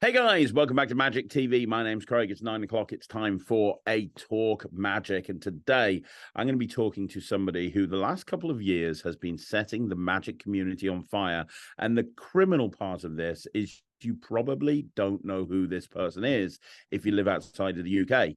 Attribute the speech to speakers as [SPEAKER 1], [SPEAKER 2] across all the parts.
[SPEAKER 1] Hey guys, welcome back to Magic TV. My name's Craig. It's 9 o'clock. It's time for a Talk Magic. And today I'm going to be talking to somebody who the last couple of years has been setting the magic community on fire. And the criminal part of this is you probably don't know who this person is if you live outside of the UK.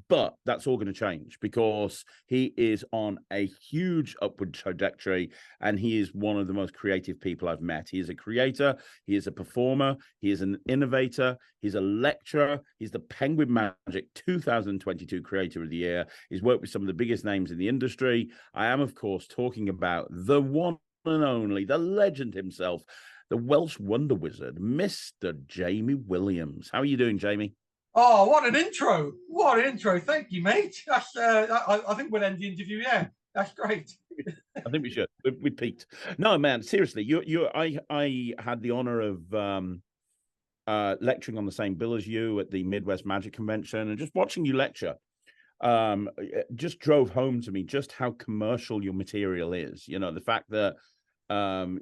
[SPEAKER 1] But that's all going to change because he is on a huge upward trajectory and he is one of the most creative people I've met. He is a creator, he is a performer, he is an innovator, he's a lecturer, he's the Penguin Magic 2022 Creator of the Year. He's worked with some of the biggest names in the industry. I am, of course, talking about the one and only, the legend himself, the Welsh Wonder Wizard, Mr. Jamie Williams. How are you doing, Jamie?
[SPEAKER 2] Oh, what an intro! What an intro! Thank you, mate. That's I think we'll end the interview. Yeah, that's great.
[SPEAKER 1] I think we should. We peaked. No, man, seriously. I had the honor of lecturing on the same bill as you at the Midwest Magic Convention, and just watching you lecture just drove home to me just how commercial your material is. You know, the fact that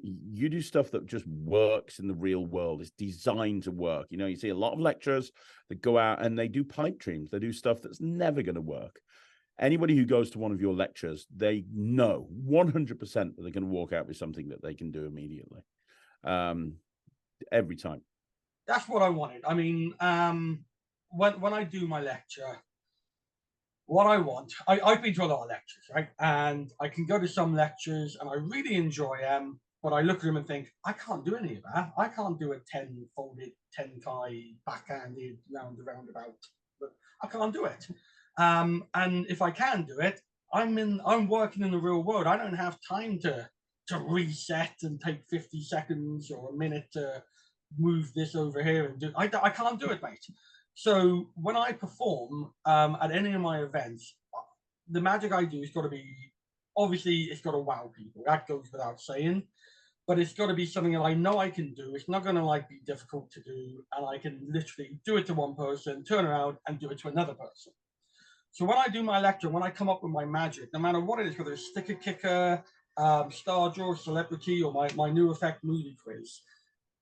[SPEAKER 1] you do stuff that just works in the real world. It's designed to work. You know, you see a lot of lecturers that go out and they do pipe dreams. They do stuff that's never going to work. Anybody who goes to one of your lectures, they know 100% that they're going to walk out with something that they can do immediately. Every time.
[SPEAKER 2] That's what I wanted. I mean, when I do my lecture, what I want, I've been to a lot of lectures, right? And I can go to some lectures and I really enjoy them, but I look at them and think, I can't do any of that. I can't do a 10 folded, 10 tie, backhanded, roundabout. But I can't do it. And if I can do it, I'm working in the real world. I don't have time to reset and take 50 seconds or a minute to move this over here and do. I can't do it, mate. So when I perform at any of my events, the magic I do has got to be, obviously it's got to wow people. That goes without saying, but it's got to be something that I know I can do. It's not going to like be difficult to do, and I can literally do it to one person, turn around and do it to another person. So when I do my lecture, when I come up with my magic, no matter what it is, whether it's sticker kicker, star draw, celebrity, or my new effect movie quiz,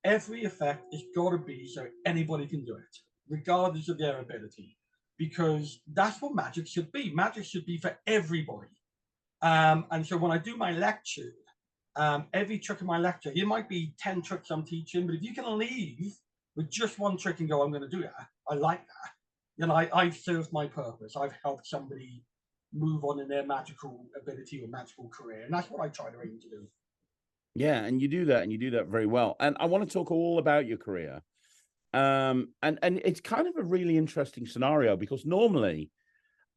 [SPEAKER 2] every effect has got to be so anybody can do it, regardless of their ability, because that's what magic should be. Magic should be for everybody. And so when I do my lecture, every trick in my lecture, it might be 10 tricks I'm teaching, but if you can leave with just one trick and go, I'm going to do that, I like that, then I've served my purpose. I've helped somebody move on in their magical ability or magical career. And that's what I try to aim to do.
[SPEAKER 1] Yeah, and you do that, and you do that very well. And I want to talk all about your career. And it's kind of a really interesting scenario because normally,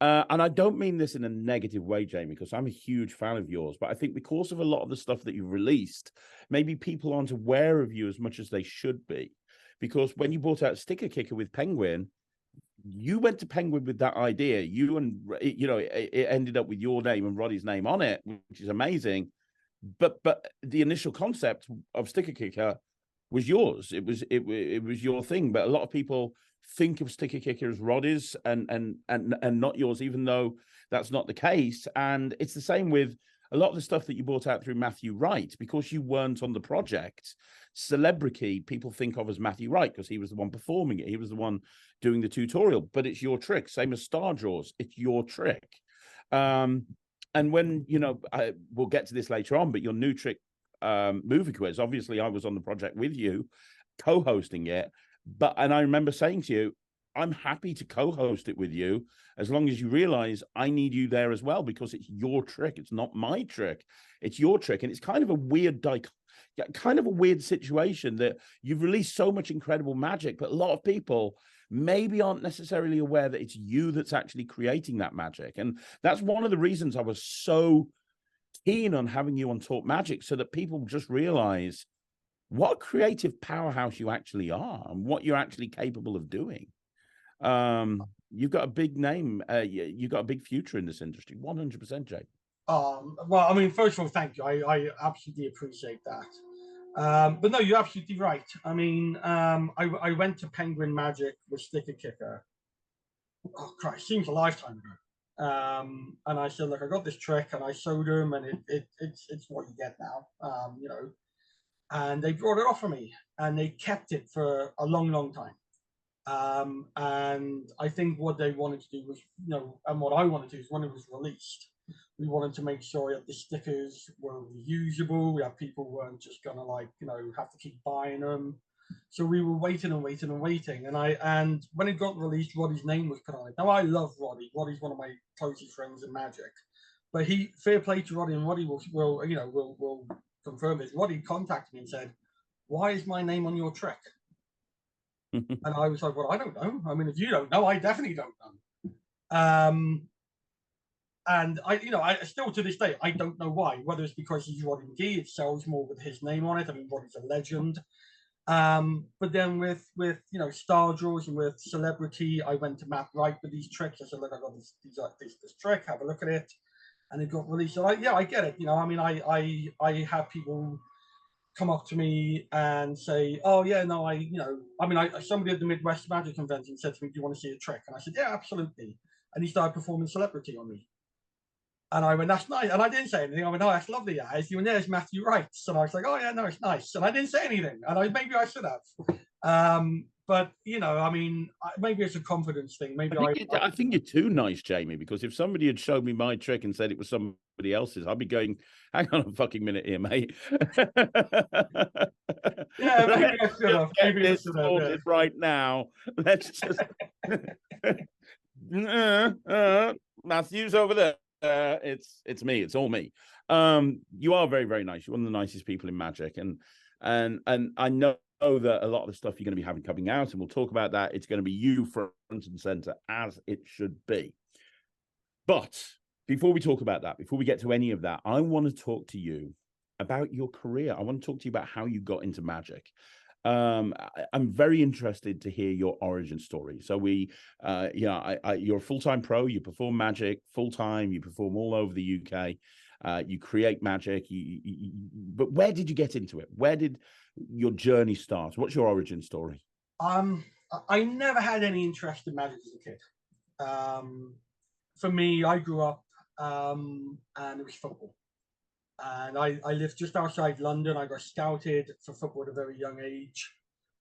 [SPEAKER 1] and I don't mean this in a negative way, Jamie, because I'm a huge fan of yours, but I think because of a lot of the stuff that you've released, maybe people aren't aware of you as much as they should be. Because when you brought out Sticker Kicker with Penguin, you went to Penguin with that idea. You and it ended up with your name and Roddy's name on it, which is amazing. But the initial concept of Sticker Kicker was yours. It was your thing. But a lot of people think of Sticker Kicker as Roddy's and not yours, even though that's not the case. And it's the same with a lot of the stuff that you brought out through Matthew Wright, because you weren't on the project. Celebrity people think of as Matthew Wright because he was the one performing it. He was the one doing the tutorial, but it's your trick. Same as Star Draws. It's your trick. And when, we'll get to this later on, but your new trick movie quiz, obviously I was on the project with you, co-hosting it. And I remember saying to you, I'm happy to co-host it with you as long as you realize I need you there as well, because it's your trick. It's not my trick. It's your trick. And it's kind of a weird situation that you've released so much incredible magic, but a lot of people maybe aren't necessarily aware that it's you that's actually creating that magic. And that's one of the reasons I was so keen on having you on Talk Magic, so that people just realize what a creative powerhouse you actually are and what you're actually capable of doing. You've got a big name. You've got a big future in this industry. 100%, Jake.
[SPEAKER 2] Well, I mean, first of all, thank you. I absolutely appreciate that. But no, you're absolutely right. I mean, I went to Penguin Magic with Sticker Kicker. Oh, Christ, seems a lifetime ago. And I said, look, I got this trick, and I showed him, and it's what you get now. and they brought it off for me, and they kept it for a long, long time. And I think what they wanted to do was, and what I wanted to do is when it was released, we wanted to make sure that the stickers were reusable. That people weren't just gonna have to keep buying them. So we were waiting and waiting and waiting. And when it got released, Roddy's name was put on it. Now I love Roddy. Roddy's one of my closest friends in Magic. But fair play to Roddy, and Roddy will confirm this. Roddy contacted me and said, "Why is my name on your trick?" And I was like, "Well, I don't know. I mean, if you don't know, I definitely don't know." And I still to this day, I don't know why. Whether it's because he's Roddy McGee, it sells more with his name on it. I mean, Roddy's a legend. But then with Star Draws and with Celebrity, I went to Matt Wright with these tricks. I said, "Look, I got this trick. Have a look at it." And it got released. So I get it. I mean, I have people come up to me and say, "Oh yeah, no, somebody at the Midwest Magic Convention said to me, 'Do you want to see a trick?' And I said, 'Yeah, absolutely.' And he started performing Celebrity on me. And I went, 'That's nice.' And I didn't say anything. I went, 'Oh, that's lovely, guys. You and there's Matthew Wright.' And I was like, 'Oh yeah, no, it's nice.' And I didn't say anything. And maybe I should have. But I mean, maybe it's a confidence thing. Maybe
[SPEAKER 1] I think you're too nice, Jamie, because if somebody had showed me my trick and said it was somebody else's, I'd be going, 'Hang on a fucking minute here, mate.'
[SPEAKER 2] Yeah, maybe I should have. Maybe
[SPEAKER 1] this sorted right now. Let's just Matthew's over there. It's me. It's all me. You are very, very nice. You're one of the nicest people in Magic, and I know that a lot of the stuff you're going to be having coming out, and we'll talk about that. It's going to be you front and center, as it should be. But before we talk about that, before we get to any of that, I want to talk to you about your career. I want to talk to you about how you got into Magic. I'm very interested to hear your origin story. So you're a full-time pro. You perform Magic full-time. You perform all over the UK. You create Magic. But where did you get into it? Where did your journey start? What's your origin story?
[SPEAKER 2] I never had any interest in Magic as a kid. For me, I grew up and it was football. And I lived just outside London. I got scouted for football at a very young age.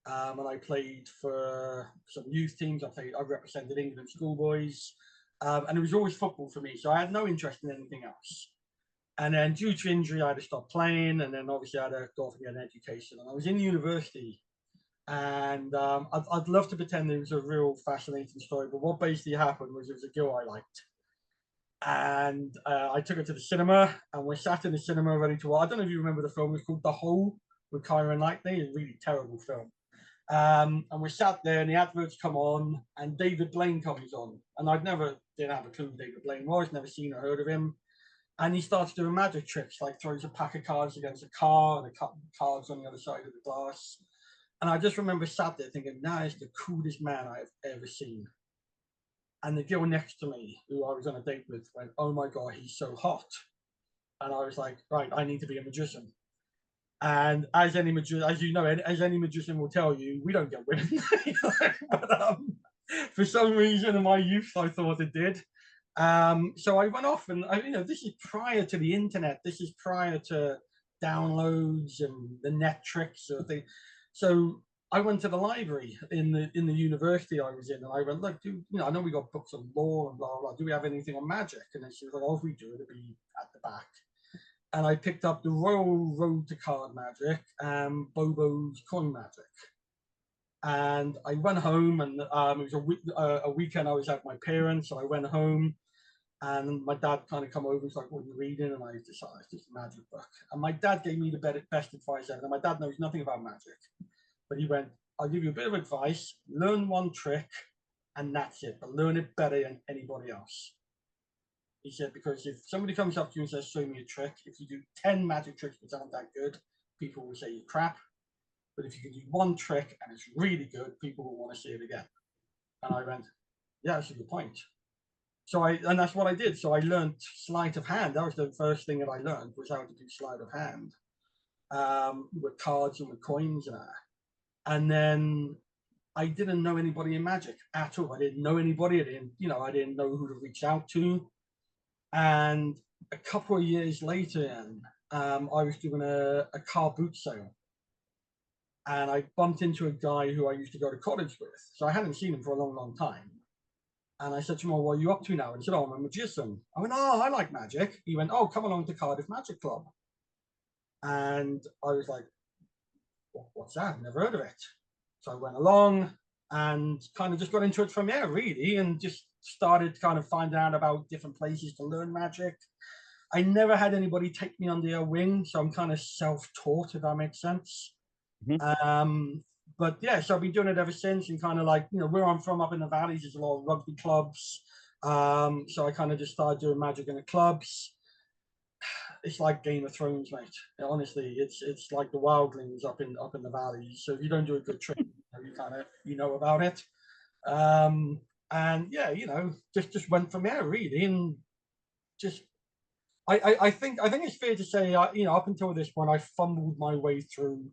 [SPEAKER 2] And I played for some youth teams. I represented England schoolboys. And it was always football for me. So I had no interest in anything else. And then due to injury, I had to stop playing. And then obviously I had to go off and get an education. And I was in university. And I'd love to pretend it was a real fascinating story. But what basically happened was there was a girl I liked. And I took her to the cinema, and we sat in the cinema ready to watch. I don't know if you remember the film. It was called The Hole with Keira Knightley. It's a really terrible film. And we sat there, and the adverts come on, and David Blaine comes on. And didn't have a clue who David Blaine was, never seen or heard of him. And he starts doing magic tricks, like throws a pack of cards against a car, and the cards on the other side of the glass. And I just remember sat there thinking, that is the coolest man I've ever seen. And the girl next to me, who I was on a date with, went, "Oh my God, he's so hot." And I was like, right, I need to be a magician. And as any magician will tell you, we don't get women. But for some reason in my youth, I thought it did. So I went off, and this is prior to the internet. This is prior to downloads and the net tricks or things. So I went to the library in the university I was in, and I went, "Look, I know we got books on law and blah, blah, blah. Do we have anything on magic?" And then she was like, "Oh, if we do, it'll be at the back." And I picked up the Royal Road to Card Magic and Bobo's Coin Magic. And I went home, and it was a weekend I was at my parents, so I went home, and my dad kind of come over and was like, "What are you reading?" And I decided it's just a magic book. And my dad gave me the best advice ever. And my dad knows nothing about magic. But he went, "I'll give you a bit of advice, learn one trick, and that's it. But learn it better than anybody else." He said, because if somebody comes up to you and says, "Show me a trick," if you do 10 magic tricks that aren't that good, people will say you're crap. But if you can do one trick and it's really good, people will want to see it again. And I went, "Yeah, that's a good point." And that's what I did. So I learned sleight of hand. That was the first thing that I learned, was how to do sleight of hand with cards and with coins and that. And then I didn't know anybody in magic at all. I didn't know anybody. I didn't know who to reach out to. And a couple of years later, I was doing a car boot sale and I bumped into a guy who I used to go to college with. So I hadn't seen him for a long, long time. And I said to him, well, what are you up to now? And he said, oh, I'm a magician. I went, oh, I like magic. He went, oh, come along to Cardiff Magic Club. And I was like, what's that? Never heard of it. So I went along and kind of just got into it from there, really, and just started kind of finding out about different places to learn magic. I never had anybody take me under their wing, so I'm kind of self-taught, if that makes sense.
[SPEAKER 1] Mm-hmm.
[SPEAKER 2] But yeah, so I've been doing it ever since, and kind of like, you know, where I'm from up in the valleys, there's a lot of rugby clubs. So I kind of just started doing magic in the clubs. It's like Game of Thrones, mate. Honestly, it's like the wildlings up in the valleys. So if you don't do a good trick, you kind of know about it. And yeah, you know, just went from there really, and just I think it's fair to say, you know, up until this point, I fumbled my way through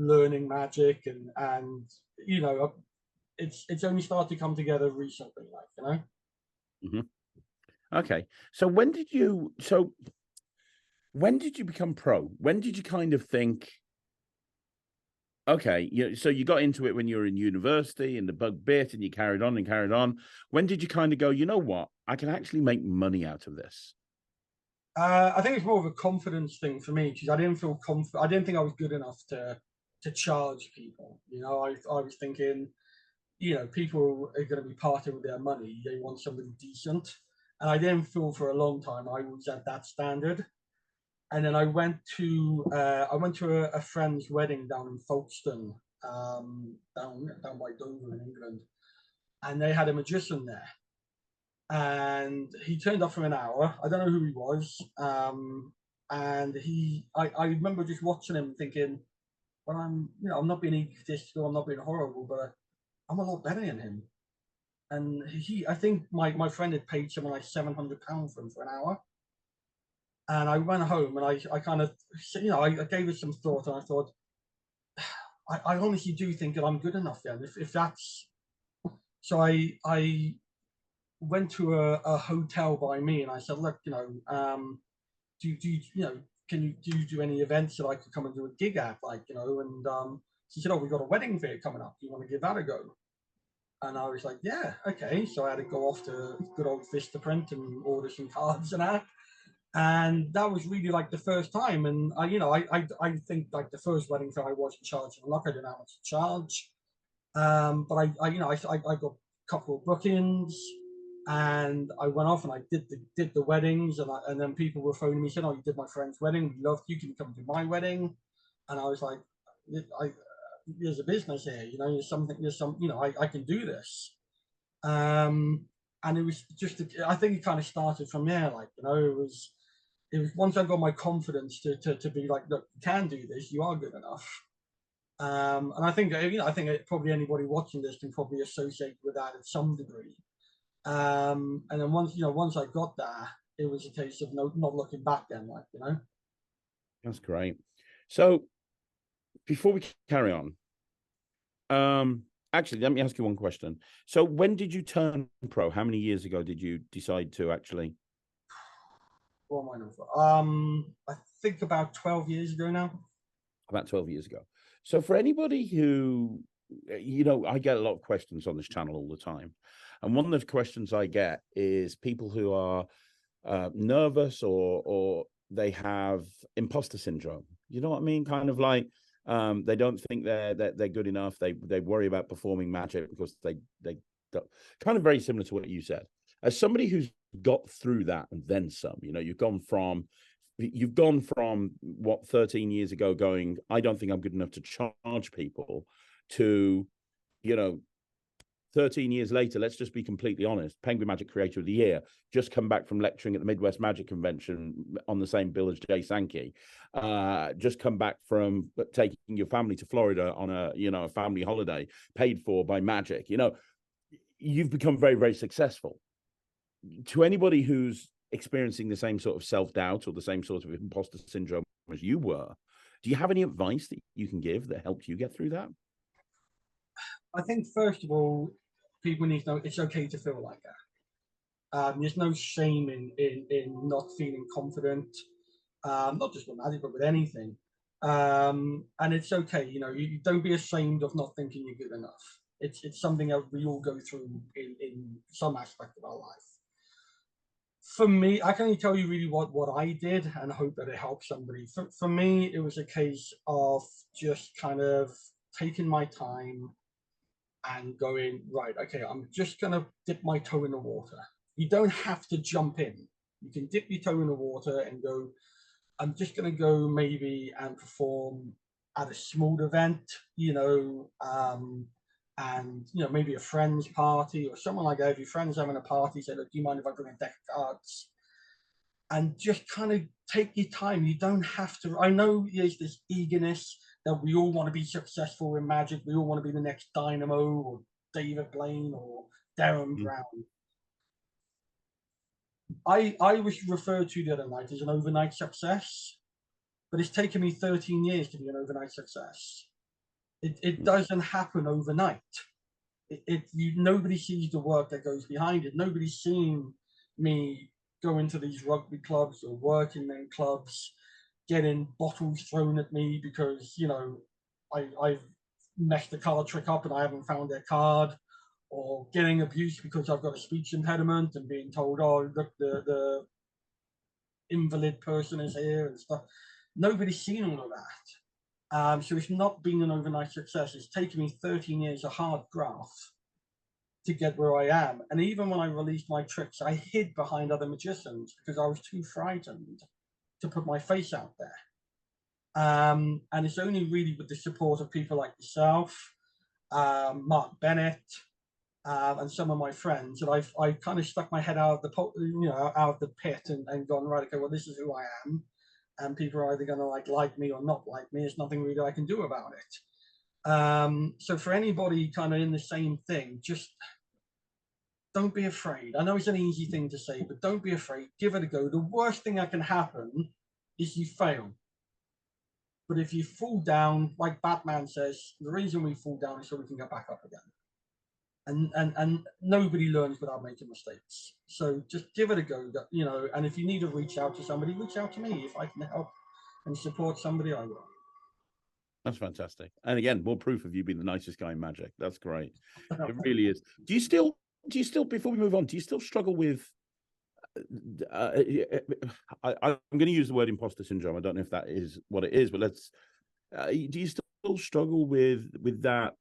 [SPEAKER 2] learning magic, and you know, it's only started to come together recently, like, you know.
[SPEAKER 1] Mm-hmm. Okay, so when did you become pro? When did you kind of think, okay, so you got into it when you were in university and the bug bit and you carried on and carried on. When did you kind of go, you know what, I can actually make money out of this?
[SPEAKER 2] I think it's more of a confidence thing for me, because I didn't feel confident. I didn't think I was good enough to charge people. You know, I was thinking, you know, people are going to be parting with their money. They want somebody decent, and I didn't feel for a long time I was at that standard. And then I went to a friend's wedding down in Folkestone, down by Dover in England, and they had a magician there, and he turned up for an hour. I don't know who he was, and I remember just watching him, thinking, well, I'm not being egotistical, I'm not being horrible, but I'm a lot better than him. And I think my friend had paid someone like £700 for him for an hour. And I went home and I kind of, you know, I gave it some thought, and I thought, I honestly do think that I'm good enough then. If that's, so I went to a hotel by me, and I said, look, you know, do you know, do you do any events that I could come and do a gig at, like, you know? And she said, oh, we got a wedding fair coming up. Do you want to give that a go? And I was like, yeah, okay. So I had to go off to good old Vistaprint and order some cards and that. And that was really like the first time. And you know, I think like the first wedding fair I wasn't charging a lot. I didn't know how much to charge. But you know, I got a couple of bookings, and I went off and I did the weddings, and then people were phoning me saying, "Oh, you did my friend's wedding. We loved you. Can you come to my wedding?" And I was like, there's a business here, you know. You know, I can do this. And it was just, I think it kind of started from there, like, you know, it was once I got my confidence to be like, look, you can do this. You are good enough. And I think, you know, I think probably anybody watching this can probably associate with that in some degree. And then once I got there, it was a case of not looking back then, like, you know.
[SPEAKER 1] That's great. So before we carry on, actually, let me ask you one question. So when did you turn pro? How many years ago did you decide to actually?
[SPEAKER 2] What am I known for? I think about 12 years ago now.
[SPEAKER 1] About 12 years ago. So for anybody who, you know, I get a lot of questions on this channel all the time. And one of the questions I get is people who are nervous, or they have imposter syndrome. You know what I mean? Kind of like they don't think they're good enough. They worry about performing magic because they don't. Kind of very similar to what you said. As somebody who's got through that and then some, you know, you've gone from what, 13 years ago going, I don't think I'm good enough to charge people, to, you know, 13 years later, let's just be completely honest, Penguin Magic Creator of the Year, just come back from lecturing at the Midwest Magic Convention on the same bill as Jay Sankey, just come back from taking your family to Florida on a, you know, a family holiday paid for by Magic. You know, you've become very, very successful. To anybody who's experiencing the same sort of self-doubt or the same sort of imposter syndrome as you were, do you have any advice that you can give that helped you get through that?
[SPEAKER 2] I think first of all, people need to know it's okay to feel like that. There's no shame in not feeling confident, not just with magic, but with anything. And it's okay, you don't be ashamed of not thinking you're good enough. It's something that we all go through in some aspect of our life. For me, I can only tell you really what I did and hope that it helps somebody. For me, it was a case of just kind of taking my time and going, right, okay, I'm just going to dip my toe in the water. You don't have to jump in. You can dip your toe in the water and go, I'm just going to go maybe and perform at a small event, and maybe a friend's party or someone like that. If your friend's having a party, say, look, do you mind if I bring a deck of cards? And just kind of take your time. You don't have to. I know there's this eagerness that we all want to be successful in Magic. We all want to be the next Dynamo or David Blaine or Darren Brown. I was referred to the other night as an overnight success, but it's taken me 13 years to be an overnight success. It doesn't happen overnight. Nobody sees the work that goes behind it. Nobody's seen me go into these rugby clubs or work in them clubs, getting bottles thrown at me because I've messed the card trick up and I haven't found their card, or getting abused because I've got a speech impediment and being told, oh, look, the invalid person is here and stuff. Nobody's seen all of that. So it's not been an overnight success. It's taken me 13 years of hard graft to get where I am. And even when I released my tricks, I hid behind other magicians because I was too frightened to put my face out there. And it's only really with the support of people like yourself, Mark Bennett, and some of my friends that I've kind of stuck my head out of the out of the pit and gone, right, okay, well, this is who I am, and people are either going to like me or not like me. There's nothing really I can do about it. So for anybody kind of in the same thing, just don't be afraid. I know it's an easy thing to say, but don't be afraid. Give it a go. The worst thing that can happen is you fail. But if you fall down, like Batman says, the reason we fall down is so we can get back up again. And nobody learns without making mistakes. So just give it a go, and if you need to reach out to somebody, reach out to me. If I can help and support somebody, I will.
[SPEAKER 1] That's fantastic. And again, more proof of you being the nicest guy in Magic. That's great. It really is. Do you still, before we move on, do you still struggle with, I'm going to use the word imposter syndrome. I don't know if that is what it is, but do you still struggle with that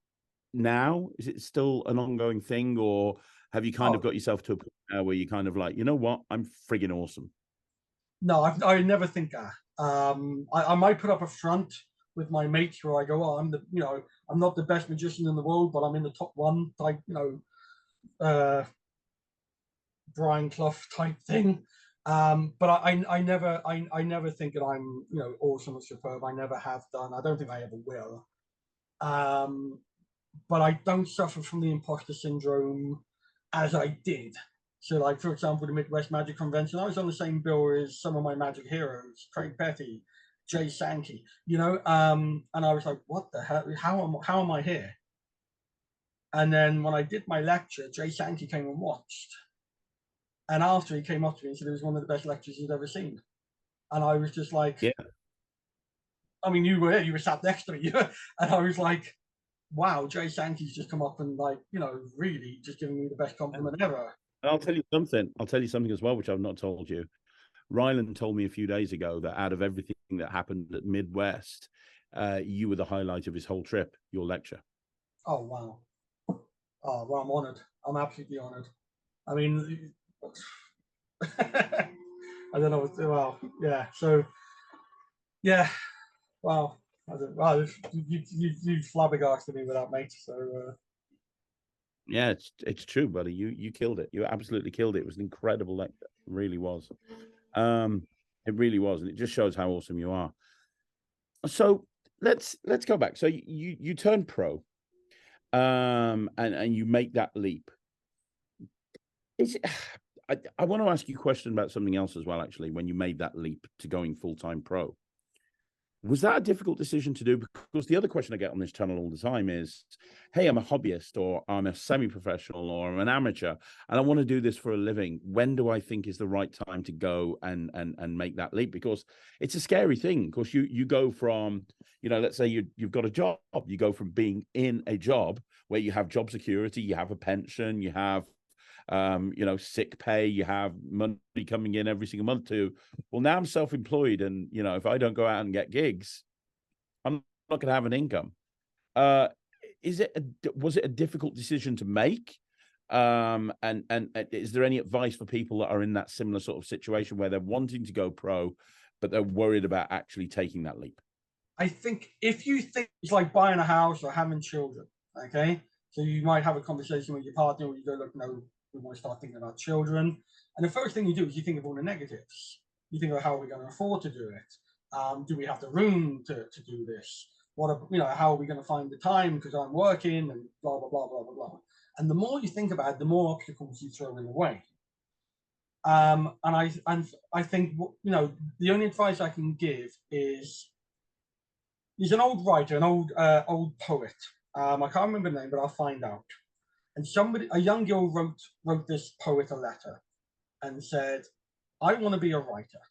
[SPEAKER 1] now? Is it still an ongoing thing, or have you kind of got yourself to a point now where you kind of like, you know what, I'm friggin' awesome?
[SPEAKER 2] No, I never think that. I might put up a front with my mates where I go, oh, I'm not the best magician in the world, but I'm in the top one, type, Brian Clough type thing. But I never think that I'm awesome or superb. I never have done. I don't think I ever will. But I don't suffer from the imposter syndrome as I did. So, like, for example, the Midwest Magic Convention, I was on the same bill as some of my Magic heroes, Ryland Petty, Jay Sankey, and I was like, what the hell? How am I here? And then when I did my lecture, Jay Sankey came and watched. And after, he came up to me and said it was one of the best lectures he'd ever seen. And I was just like,
[SPEAKER 1] yeah.
[SPEAKER 2] I mean, you were sat next to me. And I was like, wow, Jay Sankey's just come up and really just giving me the best compliment ever.
[SPEAKER 1] And I'll tell you something as well, which I've not told you. Ryland told me a few days ago that out of everything that happened at Midwest, you were the highlight of his whole trip, your lecture.
[SPEAKER 2] Oh, wow. Oh, well, I'm honored. I'm absolutely honored. I mean, I don't know. Well, yeah. So, yeah. Wow. Wow, you flabbergasted me with that, mate. So,
[SPEAKER 1] yeah, it's true, buddy. You killed it. You absolutely killed it. It was an incredible lecture. It really was. It really was, and it just shows how awesome you are. So let's go back. So you turn pro, and you make that leap. I want to ask you a question about something else as well. Actually, when you made that leap to going full-time pro, Was that a difficult decision to do? Because the other question I get on this channel all the time is, hey, I'm a hobbyist or I'm a semi-professional or I'm an amateur and I want to do this for a living. When do I think is the right time to go and make that leap? Because it's a scary thing. Because you go from, let's say you've got a job, you go from being in a job where you have job security, you have a pension, you have sick pay, you have money coming in every single month to, well, now I'm self-employed. And, if I don't go out and get gigs, I'm not going to have an income. Was it a difficult decision to make? And is there any advice for people that are in that similar sort of situation where they're wanting to go pro, but they're worried about actually taking that leap?
[SPEAKER 2] I think if you think it's like buying a house or having children, okay? So you might have a conversation with your partner where you go, look, no, we want to start thinking about children. And the first thing you do is you think of all the negatives. You think of how are we going to afford to do it? Do we have the room to do this? How are we going to find the time because I'm working and blah, blah, blah, blah, blah, blah. And the more you think about it, the more obstacles you throw in the way. And I think, the only advice I can give is, he's an old writer, an old poet. I can't remember the name, but I'll find out. And a young girl wrote this poet a letter and said, I want to be a writer,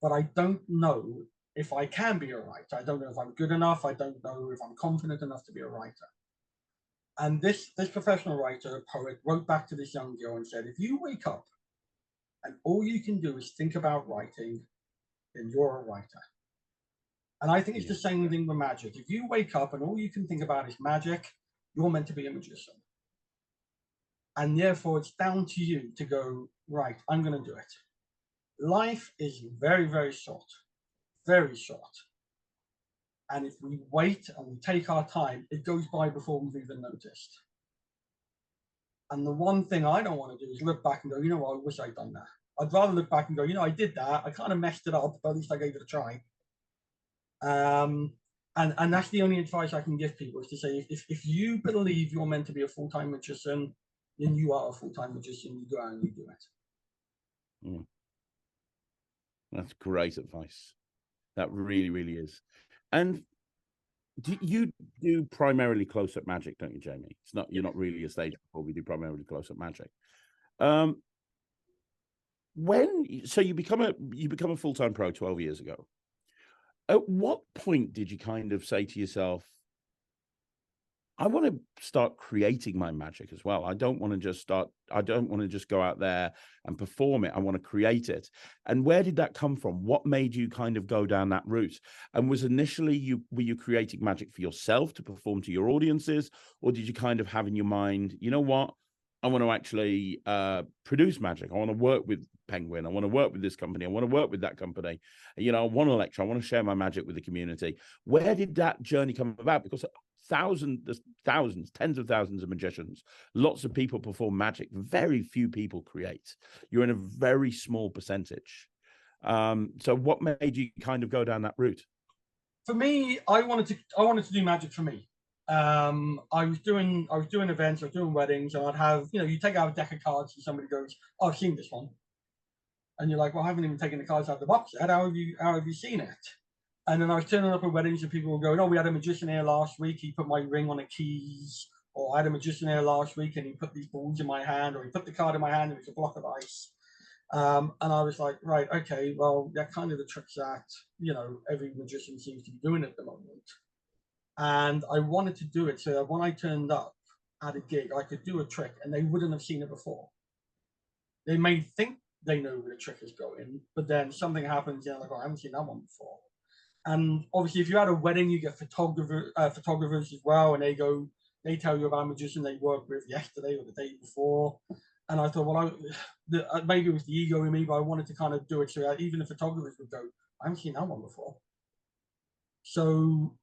[SPEAKER 2] but I don't know if I can be a writer. I don't know if I'm good enough. I don't know if I'm confident enough to be a writer. And this professional writer, poet, wrote back to this young girl and said, if you wake up and all you can do is think about writing, then you're a writer. And I think it's the same thing with magic. If you wake up and all you can think about is magic, you're meant to be a magician. And therefore, it's down to you to go, right, I'm going to do it. Life is very, very short, very short. And if we wait and we take our time, it goes by before we've even noticed. And the one thing I don't want to do is look back and go, I wish I'd done that. I'd rather look back and go, I did that. I kind of messed it up, but at least I gave it a try. And that's the only advice I can give people is to say, if you believe you're meant to be a full-time magician, then you are a full-time magician. You go out and you do it.
[SPEAKER 1] Mm. That's great advice. That really, really is. And you do primarily close-up magic, don't you, Jamie? You're not really a stage performer. We do primarily close-up magic. So you become a full-time pro 12 years ago. At what point did you kind of say to yourself, I want to start creating my magic as well. I don't want to just go out there and perform it. I want to create it. And where did that come from? What made you kind of go down that route? And was initially were you creating magic for yourself to perform to your audiences? Or did you kind of have in your mind, you know what? I want to actually produce magic. I want to work with Penguin. I want to work with this company. I want to work with that company. I want to lecture. I want to share my magic with the community. Where did that journey come about? Because thousands, tens of thousands of magicians, lots of people perform magic. Very few people create. You're in a very small percentage. So what made you kind of go down that route?
[SPEAKER 2] For me, I wanted to do magic for me. I was doing events, I was doing weddings, and I'd have, you take out a deck of cards and somebody goes, oh, I've seen this one. And you're like, well, I haven't even taken the cards out of the box yet. How have you seen it? And then I was turning up at weddings and people were going, oh, we had a magician here last week. He put my ring on the keys. Or I had a magician here last week and he put these balls in my hand, or he put the card in my hand and it was a block of ice. And I was like, right, okay, well, they're kind of the tricks that, every magician seems to be doing at the moment. And I wanted to do it so that when I turned up at a gig, I could do a trick and they wouldn't have seen it before. They may think they know where the trick is going, but then something happens, like, oh, I haven't seen that one before. And obviously, if you're at a wedding, you get photographers as well, and they tell you about a magician they worked with yesterday or the day before. And I thought, well, maybe it was the ego in me, but I wanted to kind of do it so that even the photographers would go, I haven't seen that one before. So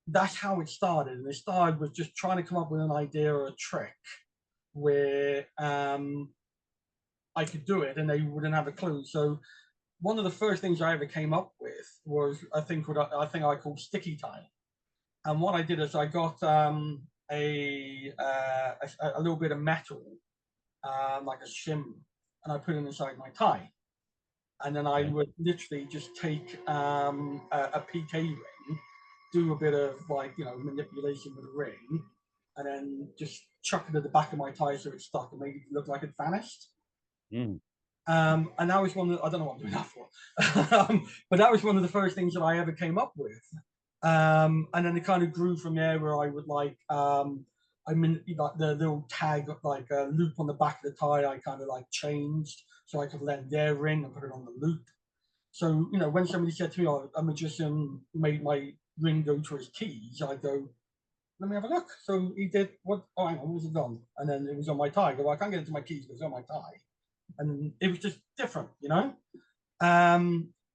[SPEAKER 2] that's how it started. And it started with just trying to come up with an idea or a trick where I could do it and they wouldn't have a clue. So one of the first things I ever came up with was I think I called sticky tie. And what I did is I got a little bit of metal, like a shim, and I put it inside my tie. and then I would literally just take a PK ring, do a bit of like manipulation with a ring, and then just chuck it at the back of my tie so it stuck and made it look like it vanished.
[SPEAKER 1] Mm.
[SPEAKER 2] And that was one of I don't know what I'm doing that for, but that was one of the first things that I ever came up with. And then it kind of grew from there, where I would like I mean like the little tag like a loop on the back of the tie. I kind of like changed so I could lend their ring and put it on the loop. So when somebody said to me, "Oh, a magician made my ring go to his keys," I go, "Let me have a look." So he did. What? Oh, hang on, where's it gone? And then it was on my tie. I go, well, I can't get it to my keys, but it's on my tie, and it was just different.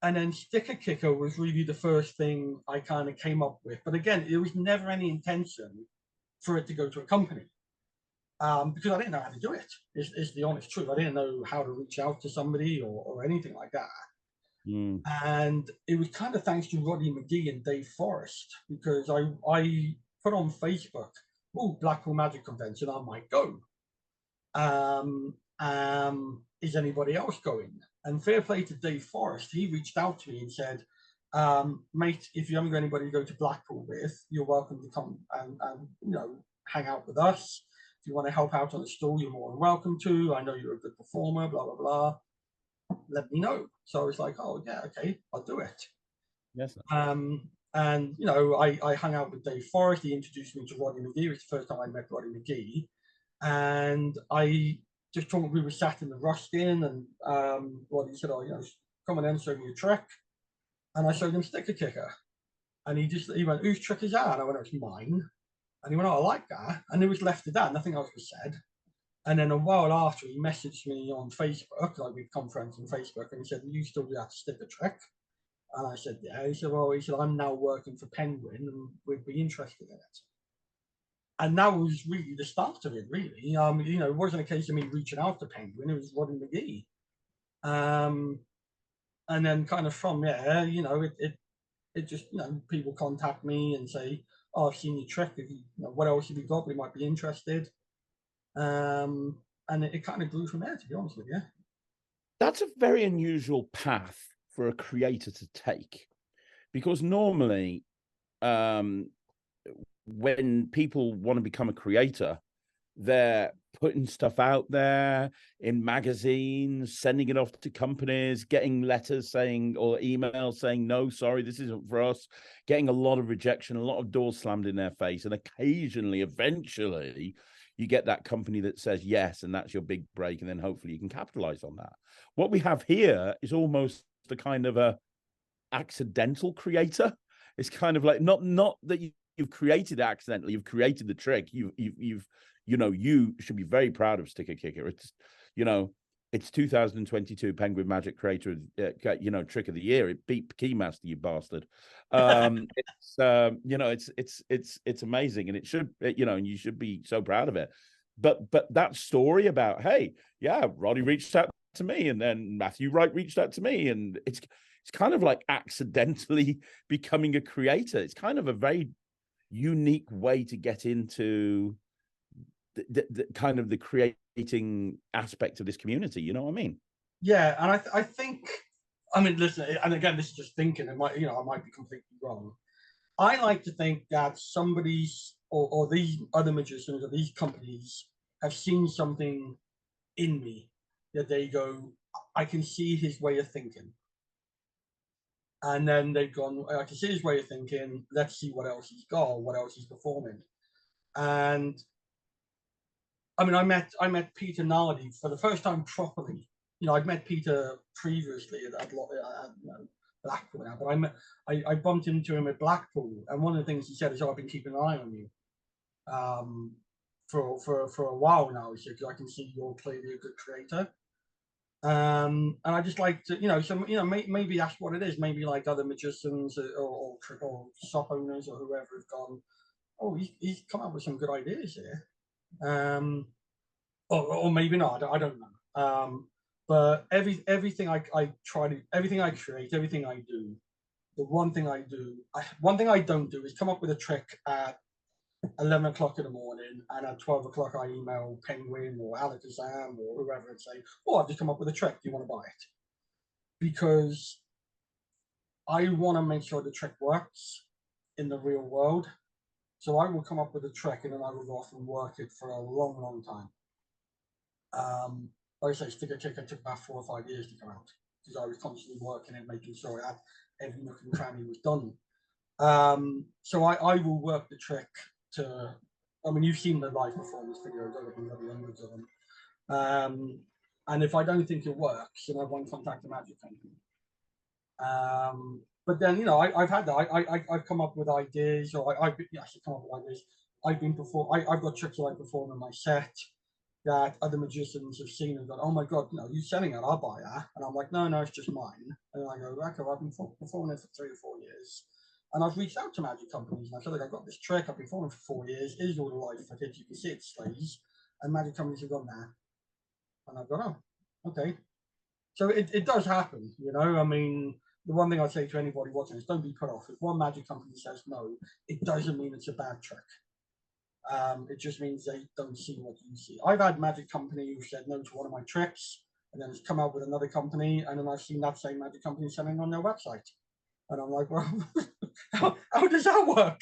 [SPEAKER 2] And then sticker kicker was really the first thing I kind of came up with. But again, there was never any intention for it to go to a company, because I didn't know how to do it. Is the honest truth. I didn't know how to reach out to somebody or anything like that.
[SPEAKER 1] Mm.
[SPEAKER 2] And it was kind of thanks to Roddy McGee and Dave Forrest, because I put on Facebook, "Oh, Blackpool Magic Convention, I might go. Is anybody else going?" And fair play to Dave Forrest, he reached out to me and said, "Mate, if you haven't got anybody to go to Blackpool with, you're welcome to come and hang out with us. If you want to help out on the stall, you're more than welcome to. I know you're a good performer, blah, blah, blah. Let me know." So I was like, "Oh, yeah, okay, I'll do it."
[SPEAKER 1] Yes.
[SPEAKER 2] And I hung out with Dave Forrest. He introduced me to Roddy McGee. It was the first time I met Roddy McGee. And I just told him, we were sat in the Ruskin, and Roddy said, "Oh, come on in, show me your trick." And I showed him sticker kicker. And he went, "Whose trick is that?" And I went, "It's mine." And he went, "Oh, I like that." And it was left at that. Nothing else was said. And then a while after, he messaged me on Facebook, like we've become friends on Facebook, and he said, "You still do that sticker trick?" And I said, "Yeah." He said, "Well," he said, "I'm now working for Penguin and we'd be interested in it." And that was really the start of it, really. It wasn't a case of me reaching out to Penguin, it was Roddy McGee. And then kind of from there, it just, people contact me and say, "Oh, I've seen your trick. What else have you got? We might be interested." And it kind of grew from there, to be honest with you.
[SPEAKER 1] That's a very unusual path for a creator to take, because normally, when people want to become a creator, they're putting stuff out there in magazines, sending it off to companies, getting letters saying, or emails saying, "No, sorry, this isn't for us," getting a lot of rejection, a lot of doors slammed in their face. And occasionally, eventually, you get that company that says yes, and that's your big break. And then hopefully you can capitalize on that. What we have here is almost a kind of a accidental creator. It's kind of like not that you've created it accidentally, you've created the trick. You should be very proud of Sticker Kicker. It's 2022 Penguin Magic Creator, Trick of the Year. It beat Keymaster, you bastard. It's amazing, and it should, and you should be so proud of it. But that story about, hey, yeah, Roddy reached out to me, and then Matthew Wright reached out to me, and it's kind of like accidentally becoming a creator. It's kind of a very unique way to get into the kind of the creating aspect of this community. You know what I mean?
[SPEAKER 2] Yeah, and I think, listen, and again, this is just thinking. I might be completely wrong. I like to think that somebody's or these other magicians or these companies have seen something in me that they go, "I can see his way of thinking." And then they've gone, "I can see his way of thinking. Let's see what else he's got, or what else he's performing." And I met Peter Nardi for the first time properly. I'd met Peter previously at Blackpool now, but I bumped into him at Blackpool, and one of the things he said is, "Oh, I've been keeping an eye on you for a while now," he said, "because I can see you're clearly a good creator." And I just like to, maybe that's what it is. Maybe like other magicians or shop owners or whoever have gone, "Oh, he's come up with some good ideas here." Or maybe not. I don't know. But everything I try to, everything I create, everything I do, one thing I don't do is come up with a trick at 11 o'clock in the morning, and at 12 o'clock I email Penguin or Alakazam or whoever and say, "Oh, I've just come up with a trick. Do you want to buy it?" because I want to make sure the trick works in the real world. So I will come up with a trick and then I will go off and work it for a long, long time. Like I say, sticker kicker took about 4 or 5 years to come out because I was constantly working and making sure that every nook and cranny was done. So I will work the trick to, I mean, you've seen the live performance videos, I've been bloody hundreds of them. And if I don't think it works, then I won't contact the magic company. But then, you know, I've had that. I've come up with ideas, or I've actually come up with ideas. I've got tricks that I perform in my set that other magicians have seen and gone, oh my God, you know, you're selling it, I'll buy that. And I'm like, no, it's just mine. And I go, okay, well, I've been performing it for 3 or 4 years. And I've reached out to magic companies and I said, like, I've got this trick, I've been performing for 4 years, here's all the live footage, you can see it slays. And magic companies have gone, nah. And I've gone, oh, okay. So it does happen, you know. I mean, the one thing I'd say to anybody watching is don't be put off. If one magic company says no, it doesn't mean it's a bad trick. It just means they don't see what you see. I've had magic company who said no to one of my tricks, and then it's come out with another company, and then I've seen that same magic company selling on their website, and I'm like, well, how does that work?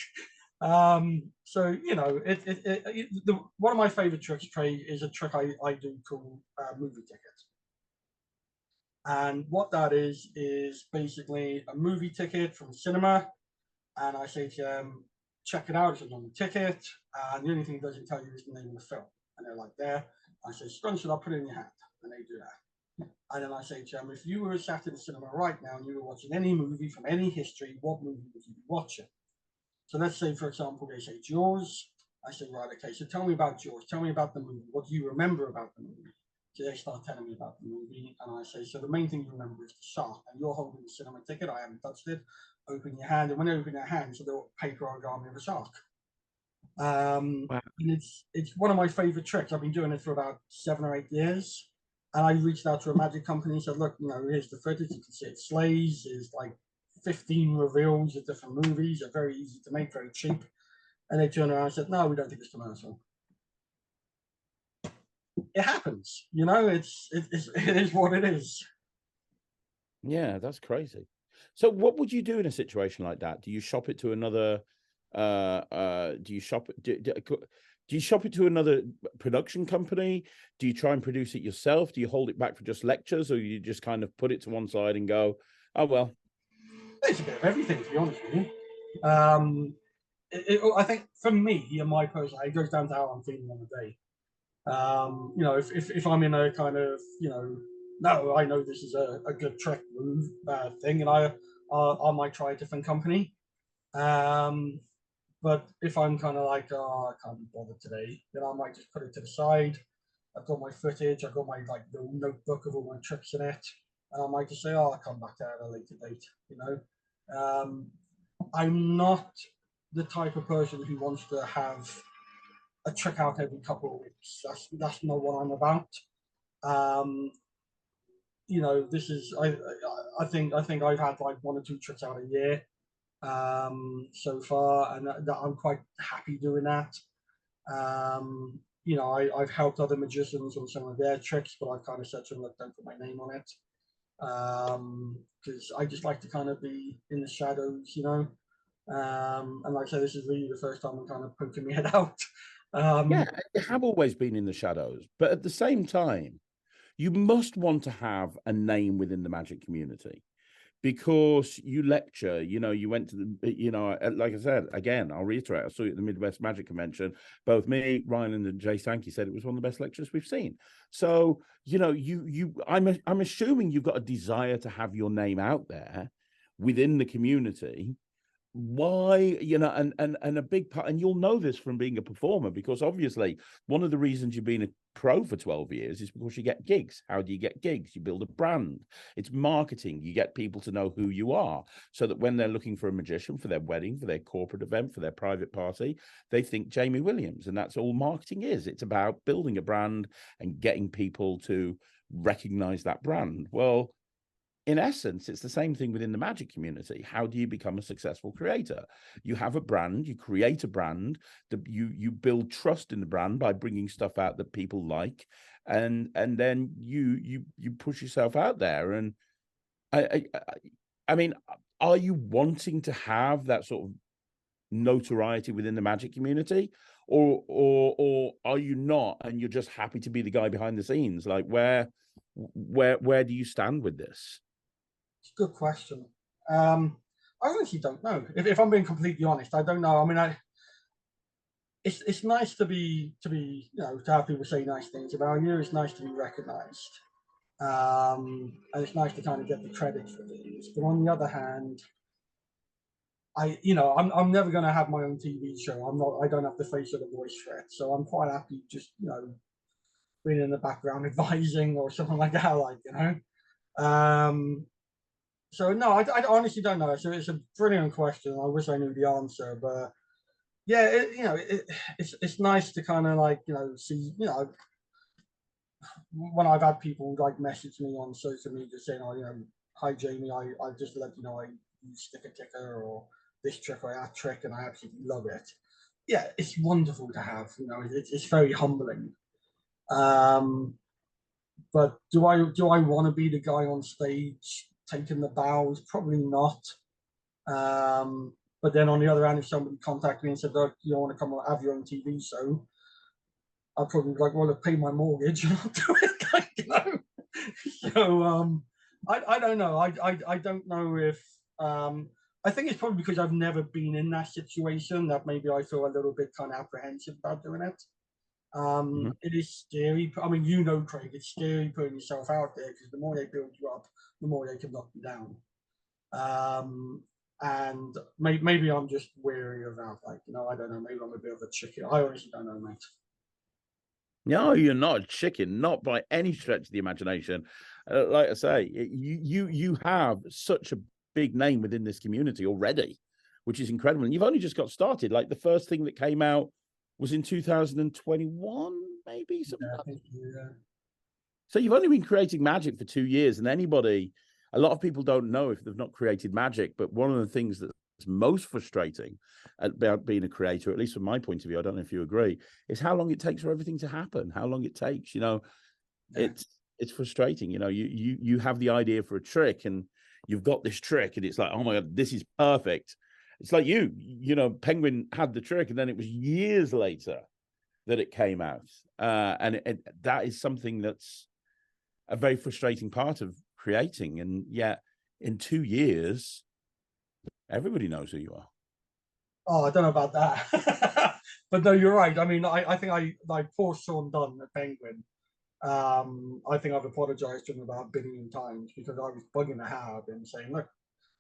[SPEAKER 2] So you know, one of my favorite tricks, Craig, is a trick I do called movie tickets. And what that is basically a movie ticket from a cinema, and I say to them, check it out, it's a normal ticket, and the only thing it doesn't tell you is the name of the film. And they're like, there. I say, scrunch it up, put it in your hand, and they do that. And then I say to them, if you were sat in the cinema right now and you were watching any movie from any history, what movie would you be watching? So let's say, for example, they say Jaws. I say, right, okay, so tell me about Jaws. Tell me about the movie. What do you remember about the movie? So they start telling me about the movie, and I say, so the main thing you remember is the shark, and you're holding the cinema ticket, I haven't touched it. Open your hand, and when you open your hand, so the paper origami of a shark.
[SPEAKER 1] Wow.
[SPEAKER 2] And it's one of my favorite tricks. I've been doing it for about 7 or 8 years, and I reached out to a magic company and said, look, you know, here's the footage, you can see it slays, there's like 15 reveals of different movies, they're very easy to make, very cheap. And they turned around and said, no, we don't think it's commercial. It happens, you know, it is what it is.
[SPEAKER 1] Yeah, that's crazy. So what would you do in a situation like that? Do you shop it to another do you shop it to another production company? Do you try and produce it yourself? Do you hold it back for just lectures, or you just kind of put it to one side and go, oh well?
[SPEAKER 2] It's a bit of everything, to be honest with you. I think for me and my personal, it goes down to how I'm feeling on the day. You know, if I'm in a kind of, you know, no, I know this is a good trick move thing, and I might try a different company. But if I'm kind of like, oh, I can't be bothered today, then I might just put it to the side. I've got my footage, I've got my like the notebook of all my tricks in it, and I might just say, oh, I'll come back to that at a later date. You know, I'm not the type of person who wants to have a trick out every couple of weeks. That's not what I'm about. You know, this is I think I've had like 1 or 2 tricks out a year so far, and that I'm quite happy doing that. You know, I've helped other magicians on some of their tricks, but I've kind of said to them, look, don't put my name on it, because I just like to kind of be in the shadows, you know. And like I said, this is really the first time I'm kind of poking my head out.
[SPEAKER 1] Yeah, you have always been in the shadows, but at the same time, you must want to have a name within the magic community, because you lecture, you know, you went to the, you know, like I said, again, I'll reiterate, I saw you at the Midwest Magic Convention. Both me, Ryland, and Jay Sankey said it was one of the best lectures we've seen. So, you know, I'm assuming you've got a desire to have your name out there within the community. Why, you know, and a big part, and you'll know this from being a performer, because obviously one of the reasons you've been a pro for 12 years is because you get gigs. How do you get gigs? You build a brand. It's marketing. You get people to know who you are, so that when they're looking for a magician for their wedding, for their corporate event, for their private party, they think Jamie Williams. And that's all marketing is. It's about building a brand and getting people to recognize that brand. Well, in essence, it's the same thing within the magic community. How do you become a successful creator? You have a brand, you create a brand, you build trust in the brand by bringing stuff out that people like, and then you push yourself out there. And I mean, are you wanting to have that sort of notoriety within the magic community, or are you not, and you're just happy to be the guy behind the scenes? Like, where do you stand with this?
[SPEAKER 2] It's a good question. I honestly don't know. If I'm being completely honest, I don't know. I mean, it's nice to be to have people say nice things about you. It's nice to be recognised, and it's nice to kind of get the credit for things. But on the other hand, I'm never going to have my own TV show. I don't have the face or the voice for it. So I'm quite happy just being in the background advising or something like that. So no, I honestly don't know. So it's a brilliant question. I wish I knew the answer, but yeah, it's nice to kind of see, when I've had people like message me on social media saying, oh, hi Jamie, I just let you know I use sticker ticker or this trick or that trick, and I absolutely love it. Yeah, it's wonderful to have. It's very humbling. But do I want to be the guy on stage taking the bows? Probably not. But then on the other hand, if somebody contacted me and said, "Look, you want to come have your own TV show?" I'd probably be like, "Well, I'll pay my mortgage and I'll do it." So I don't know. I don't know if I think it's probably because I've never been in that situation that maybe I feel a little bit kind of apprehensive about doing it. It is scary. I mean, Craig, it's scary putting yourself out there because the more they build you up, the more they can knock you down. And maybe I'm just wary about I don't know, maybe I'm a bit of a chicken. I honestly don't know, mate.
[SPEAKER 1] No, you're not a chicken, not by any stretch of the imagination. Like I say, you have such a big name within this community already, which is incredible. And you've only just got started. Like the first thing that came out was in 2021, maybe something.
[SPEAKER 2] Yeah, yeah.
[SPEAKER 1] So you've only been creating magic for 2 years, and a lot of people don't know if they've not created magic. But one of the things that's most frustrating about being a creator, at least from my point of view, I don't know if you agree, is how long it takes for everything to happen. How long it takes,
[SPEAKER 2] Yeah.
[SPEAKER 1] it's frustrating. You have the idea for a trick, and you've got this trick, and it's like, oh my god, this is perfect. It's like Penguin had the trick, and then it was years later that it came out, and that is something that's a very frustrating part of creating. And yet, in 2 years, everybody knows who you are.
[SPEAKER 2] Oh, I don't know about that. But no, you're right. I mean, I think poor Sean Dunn at Penguin. I think I've apologized to him about a billion times because I was bugging the hell out of him saying, look,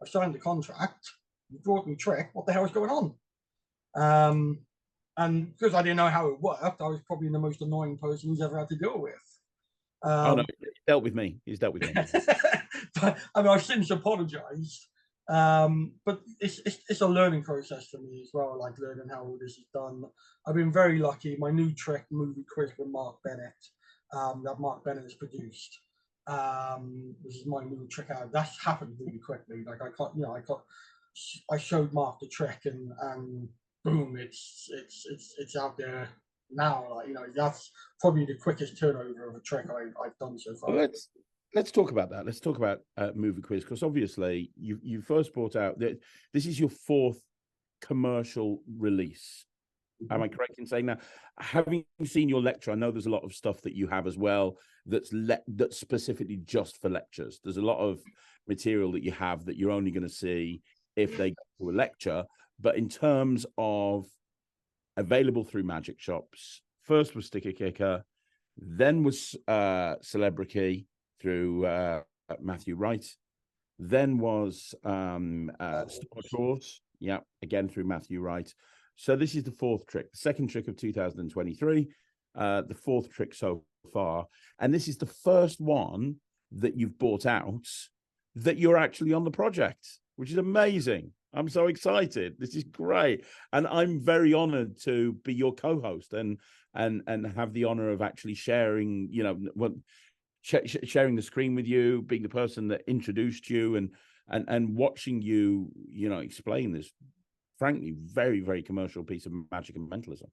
[SPEAKER 2] I signed the contract, you brought me trick, what the hell is going on? And because I didn't know how it worked, I was probably the most annoying person he's ever had to deal with.
[SPEAKER 1] Oh no, he's dealt with me. He's dealt with me.
[SPEAKER 2] But I mean, I've since apologized. But it's a learning process for me as well, like learning how all this is done. I've been very lucky. My new trick movie quiz with Mark Bennett, that Mark Bennett has produced. This is my new trick out. That's happened really quickly. Like I showed Mark the trick, and boom, it's out there now. That's probably the quickest turnover of a trick I've done so far.
[SPEAKER 1] Well, let's talk about that. Let's talk about movie quiz, because obviously you first brought out that this is your 4th commercial release. Am I correct in saying that? Having seen your lecture, I know there's a lot of stuff that you have as well that's specifically just for lectures. There's a lot of material that you have that you're only going to see if they go to a lecture. But in terms of available through magic shops, first was Sticker Kicker, then was Celebrity through Matthew Wright, then was Star Tours, yeah, again through Matthew Wright. So this is the 4th trick, the 2nd trick of 2023, the 4th trick so far. And this is the first one that you've bought out that you're actually on the project, which is amazing. I'm so excited. This is great. And I'm very honored to be your co-host and have the honor of actually sharing, sharing the screen with you, being the person that introduced you and watching you, explain this frankly very, very commercial piece of magic and mentalism.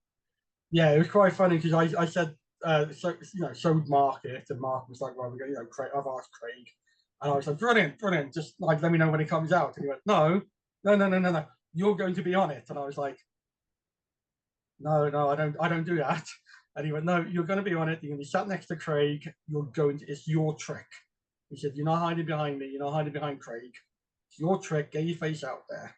[SPEAKER 2] Yeah, it was quite funny because I said showed Mark it, and Mark was like, well, we're going Craig, I've asked Craig And I was like, brilliant, brilliant. Just like, let me know when it comes out. And he went, no, no, no, no, no, no. You're going to be on it. And I was like, no, no, I don't do that. And he went, no, you're going to be on it. You're going to be sat next to Craig. You're going to, it's your trick. He said, you're not hiding behind me. You're not hiding behind Craig. It's your trick. Get your face out there.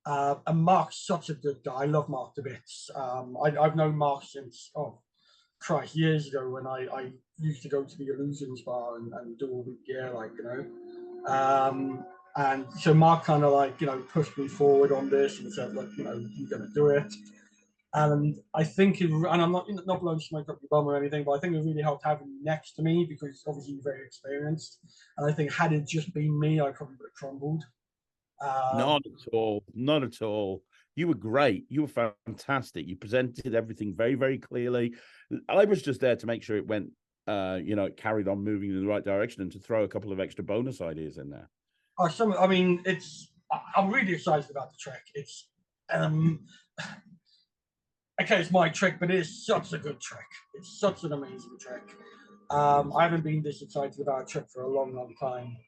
[SPEAKER 2] And Mark's such a good guy. I love Mark to bits. I've known Mark since, oh, Christ, years ago when I used to go to the Illusions bar and do all the gear, like, you know. And so Mark kind of like, you know, pushed me forward on this and said, look, you know, you're going to do it. And I think, and I'm not blowing smoke up your bum or anything, but I think it really helped having you next to me because obviously you're very experienced. And I think had it just been me, I probably would have crumbled.
[SPEAKER 1] Not at all. Not at all. You were great. You were fantastic. You presented everything very, very clearly. I was just there to make sure it went, you know, it carried on moving in the right direction and to throw a couple of extra bonus ideas in there.
[SPEAKER 2] I mean, I'm really excited about the trick. It's, okay, it's my trick, but it is such a good trick. It's such an amazing trick. I haven't been this excited about a trick for a long, long time.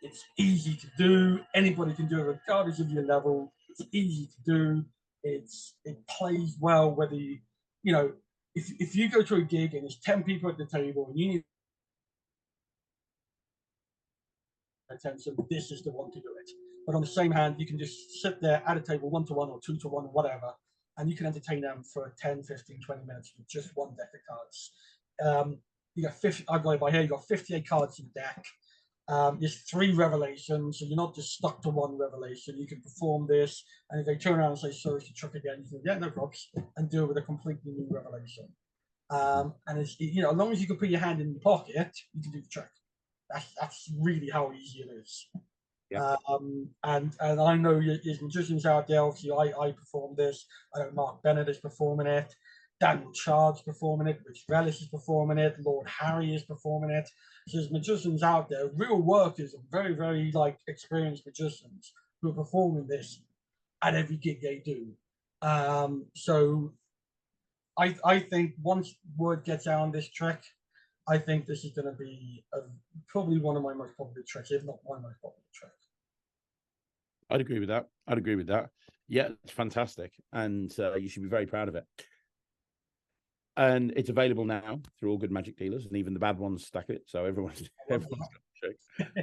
[SPEAKER 2] It's easy to do. Anybody can do it, regardless of your level. It's easy to do. It plays well. Whether you know, if you go to a gig and there's 10 people at the table and you need attention, this is the one to do it. But on the same hand, you can just sit there at a table 1-to-1 or 2-to-1 or whatever, and you can entertain them for 10, 15, 20 minutes with just one deck of cards. You got 50, I've got it by here, you got 58 cards in the deck. There's 3 revelations, so you're not just stuck to one revelation. You can perform this, and if they turn around and say, sorry, it's a trick again, you can get no props and deal with a completely new revelation. And it's, you know, as long as you can put your hand in your pocket, you can do the trick. That's really how easy it is. Yeah. And I know there's magicians out there. Obviously, I perform this. I know Mark Bennett is performing it. Daniel Chard's performing it. Rich Relish is performing it. Lord Harry is performing it. So there's magicians out there, real workers, very, very like experienced magicians who are performing this at every gig they do. So I think once word gets out on this trick, I think this is going to be probably one of my most popular tricks, if not my most popular trick.
[SPEAKER 1] I'd agree with that. I'd agree with that. Yeah, it's fantastic. And you should be very proud of it. And it's available now through all good magic dealers, and even the bad ones stack it. So everyone's got the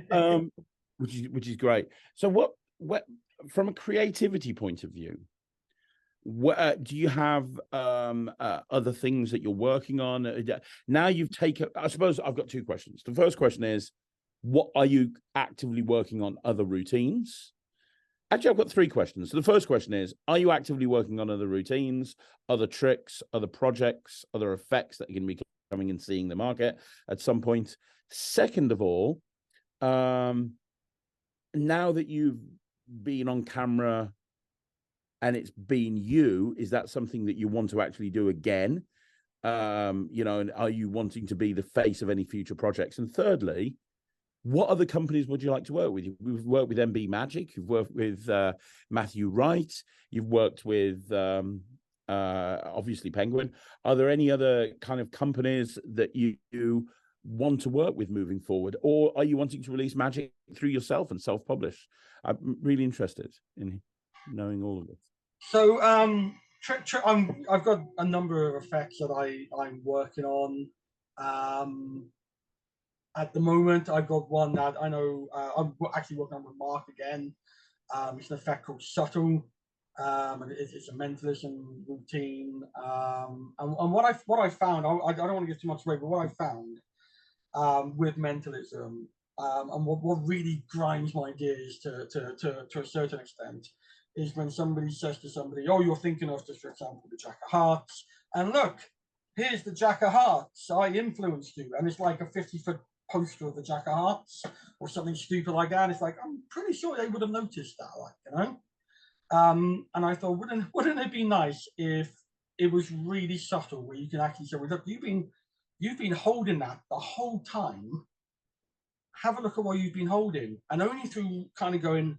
[SPEAKER 1] trick, which is great. So what from a creativity point of view, what do you have other things that you're working on now? You've taken, I suppose I've got 2 questions. The first question is, what are you actively working on? Other routines? Actually, I've got 3 questions. So the first question is, are you actively working on other routines, other tricks, other projects, other effects that are going to be coming and seeing the market at some point? Second of all, now that you've been on camera and it's been you, is that something that you want to actually do again? You know, and are you wanting to be the face of any future projects? And thirdly, what other companies would you like to work with? You've worked with MB Magic, you've worked with Matthew Wright, you've worked with obviously Penguin. Are there any other kind of companies that you want to work with moving forward, or are you wanting to release magic through yourself and self-publish? I'm really interested in knowing all of this.
[SPEAKER 2] So I've got a number of effects that I'm working on. At the moment, I've got one that I know I'm actually working on with Mark again. It's an effect called Subtle, and it's a mentalism routine. And what I found, I don't want to give too much away, but what I found with mentalism, and what really grinds my gears to a certain extent, is when somebody says to somebody, "Oh, you're thinking of, just for example, the Jack of Hearts, and look, here's the Jack of Hearts. I influenced you," and it's like a 50-foot poster of the Jack of Hearts or something stupid like that. It's like, I'm pretty sure they would have noticed that, like, you know. And I thought, wouldn't it be nice if it was really subtle, where you can actually say, well, look, you've been holding that the whole time. Have a look at what you've been holding, and only through kind of going,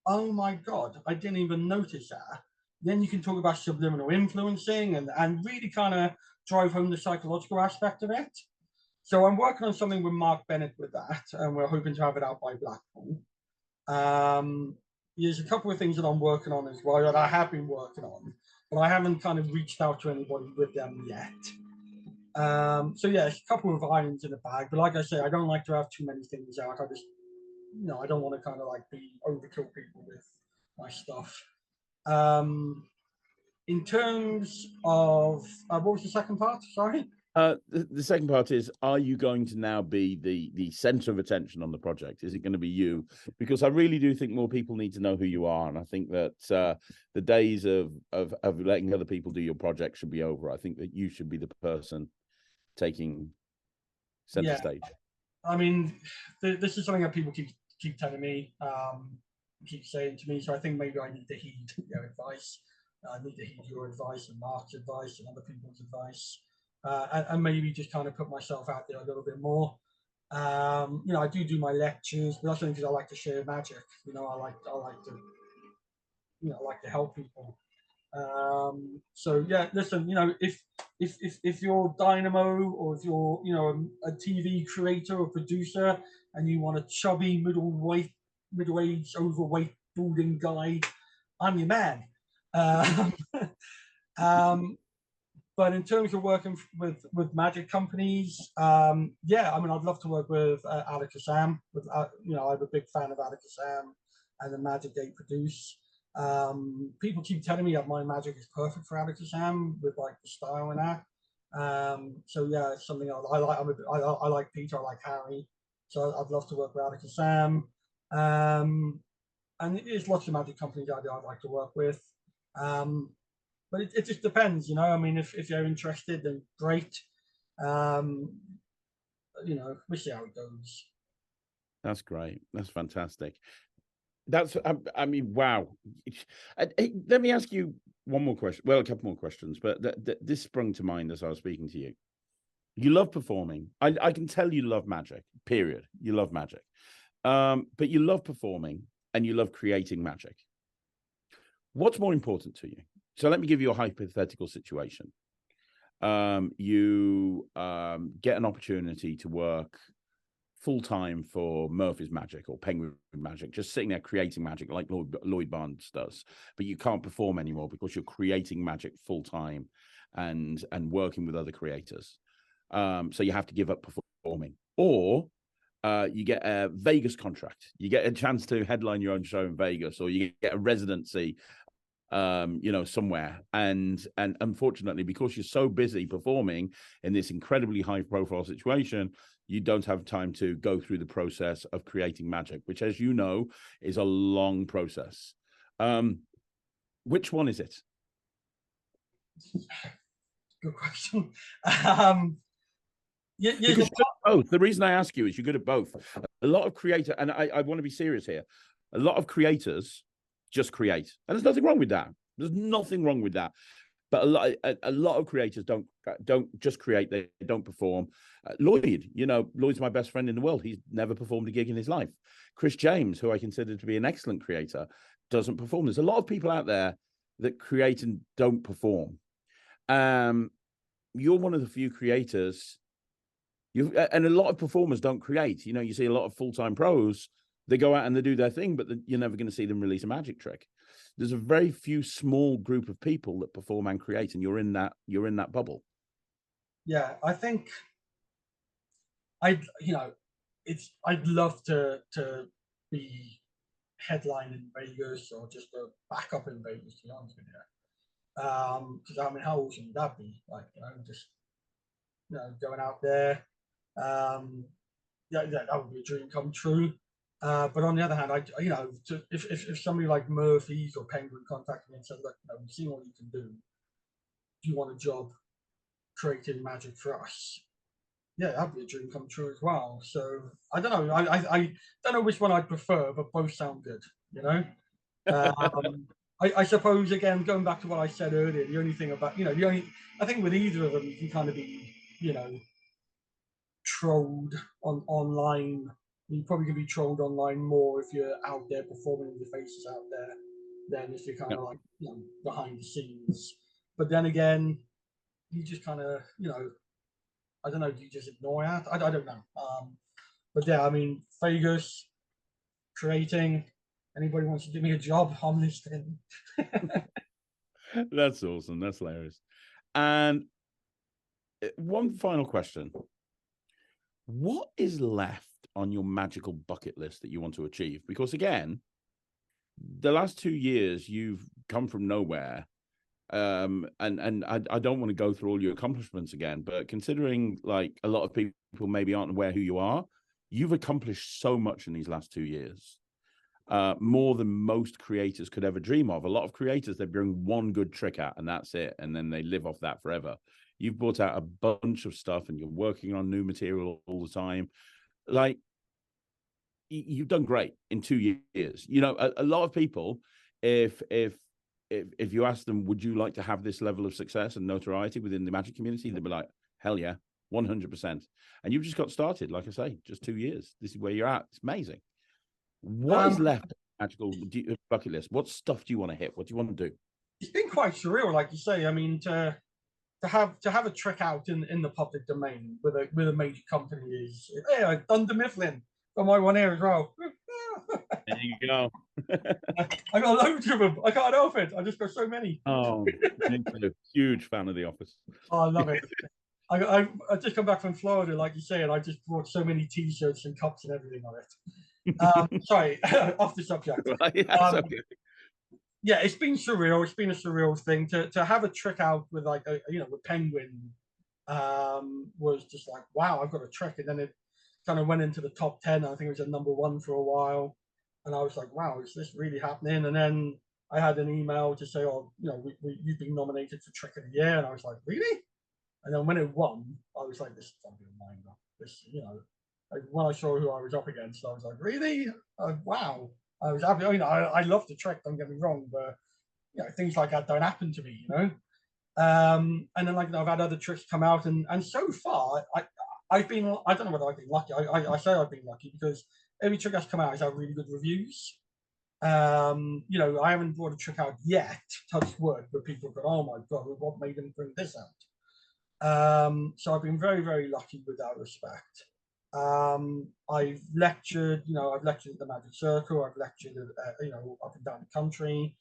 [SPEAKER 2] oh my God, I didn't even notice that. Then you can talk about subliminal influencing and really kind of drive home the psychological aspect of it. So I'm working on something with Mark Bennett with that, and we're hoping to have it out by Blackpool. There's a couple of things that I'm working on as well that I have been working on, but I haven't kind of reached out to anybody with them yet. So yeah, it's a couple of irons in the bag, but like I say, I don't like to have too many things out. I just, I don't want to kind of like be overkill people with my stuff. In terms of what was the second part? Sorry.
[SPEAKER 1] The second part is: are you going to now be the center of attention on the project? Is it going to be you? Because I really do think more people need to know who you are, and I think that the days of letting other people do your project should be over. I think that you should be the person taking center stage.
[SPEAKER 2] I mean, this is something that people keep telling me, keep saying to me. So I think maybe I need to heed their advice. I need to heed your advice and Mark's advice and other people's advice. And maybe just kind of put myself out there a little bit more. I do my lectures, but that's only because I like to share magic. I like to, I like to help people. So yeah, listen, if you're Dynamo or if you're, a TV creator or producer and you want a chubby, middle-aged, overweight, balding guy, I'm your man. But in terms of working with magic companies, yeah, I mean, I'd love to work with Alec Sam. I'm a big fan of Alec Sam and the magic they produce. People keep telling me that my magic is perfect for Alec Sam with like the style and that. So yeah, it's something I like. I like Peter. I like Harry. So I'd love to work with Alec Sam. And there's lots of magic companies I'd like to work with. But it just depends, I mean, if you're interested, then great. We'll see how it goes.
[SPEAKER 1] That's great. That's fantastic. I mean, wow. Let me ask you one more question. Well, a couple more questions, but this sprung to mind as I was speaking to you. You love performing. I can tell you love magic, period. You love magic. But you love performing and you love creating magic. What's more important to you? So let me give you a hypothetical situation. You get an opportunity to work full-time for Murphy's Magic or Penguin Magic, just sitting there creating magic like Lloyd Barnes does, but you can't perform anymore because you're creating magic full-time and working with other creators. So you have to give up performing. Or you get a Vegas contract. You get a chance to headline your own show in Vegas, or you get a residency somewhere. And unfortunately, because you're so busy performing in this incredibly high profile situation, you don't have time to go through the process of creating magic, which, as you know, is a long process. Which one is it?
[SPEAKER 2] Good question.
[SPEAKER 1] Because both. The reason I ask you is you're good at both. A lot of creators, and I want to be serious here, a lot of creators just create, and there's nothing wrong with that. There's nothing wrong with that. But a lot of creators don't just create; they don't perform. Lloyd's my best friend in the world. He's never performed a gig in his life. Chris James, who I consider to be an excellent creator, doesn't perform. There's a lot of people out there that create and don't perform. You're one of the few creators. And a lot of performers don't create. You see a lot of full-time pros. They go out and they do their thing, but you're never going to see them release a magic trick. There's a very few small group of people that perform and create, and you're in that bubble.
[SPEAKER 2] Yeah, I think I'd love to be headline in Vegas or just a backup in Vegas, to be honest with you. Because I mean, how awesome would that be? Like, just going out there. Yeah, that would be a dream come true. But on the other hand, if somebody like Murphy's or Penguin contacted me and said, "Look, we've seen what you can do. Do you want a job creating magic for us?" Yeah, that'd be a dream come true as well. So I don't know. I don't know which one I'd prefer, but both sound good. I suppose, again, going back to what I said earlier, the only thing about I think with either of them you can kind of be trolled online. You probably can be trolled online more if you're out there performing with your faces out there than if you're kind of like behind the scenes. But then again, you just kind of I don't know, do you just ignore it? I don't know. But yeah, I mean, Vegas, creating, anybody wants to give me a job, I'm listening.
[SPEAKER 1] That's awesome. That's hilarious. And one final question. What is left on your magical bucket list that you want to achieve? Because again, the last 2 years you've come from nowhere. And I don't want to go through all your accomplishments again, but considering like a lot of people maybe aren't aware who you are, you've accomplished so much in these last 2 years. More than most creators could ever dream of. A lot of creators, they bring one good trick out and that's it, and then they live off that forever. You've brought out a bunch of stuff and you're working on new material all the time. Like, you've done great in 2 years. You know, a lot of people, if you ask them, would you like to have this level of success and notoriety within the magic community, they'd be like, hell yeah, 100%. And you've just got started, like I say, just 2 years. This is where you're at. It's amazing. What is left magical bucket list? What stuff do you want to hit? What do you want to do?
[SPEAKER 2] It's been quite surreal, like you say. I mean, to have a trick out in the public domain with a major company is, hey, I've done the Mifflin on my one here as well.
[SPEAKER 1] There you go.
[SPEAKER 2] I got loads of them. I can't help it. I just got so many.
[SPEAKER 1] Oh, huge fan of The Office.
[SPEAKER 2] Oh, I love it. I just come back from Florida, like you say, and I just brought so many T-shirts and cups and everything on it. Sorry, off the subject.
[SPEAKER 1] Okay.
[SPEAKER 2] Yeah, it's been surreal. It's been a surreal thing to have a trick out with like with Penguin. Was just like, wow, I've got a trick, and then it kind of went into the top 10. I think it was a #1 for a while, and I was like, wow, is this really happening? And then I had an email to say, oh, you've been nominated for Trick of the Year, and I was like, really? And then when it won, I was like, this is fucking mind up. This, like when I saw who I was up against, I was like, really? Wow. I was happy. I love the trick, don't get me wrong, but things like that don't happen to me, And then like I've had other tricks come out, and so far I've been, I don't know whether I've been lucky. I say I've been lucky because every trick that's come out has had really good reviews. I haven't brought a trick out yet, touch wood, but people have gone, oh my god, what made them bring this out? So I've been very, very lucky with that respect. I've lectured, I've lectured at the Magic Circle, I've lectured at, up and down the country.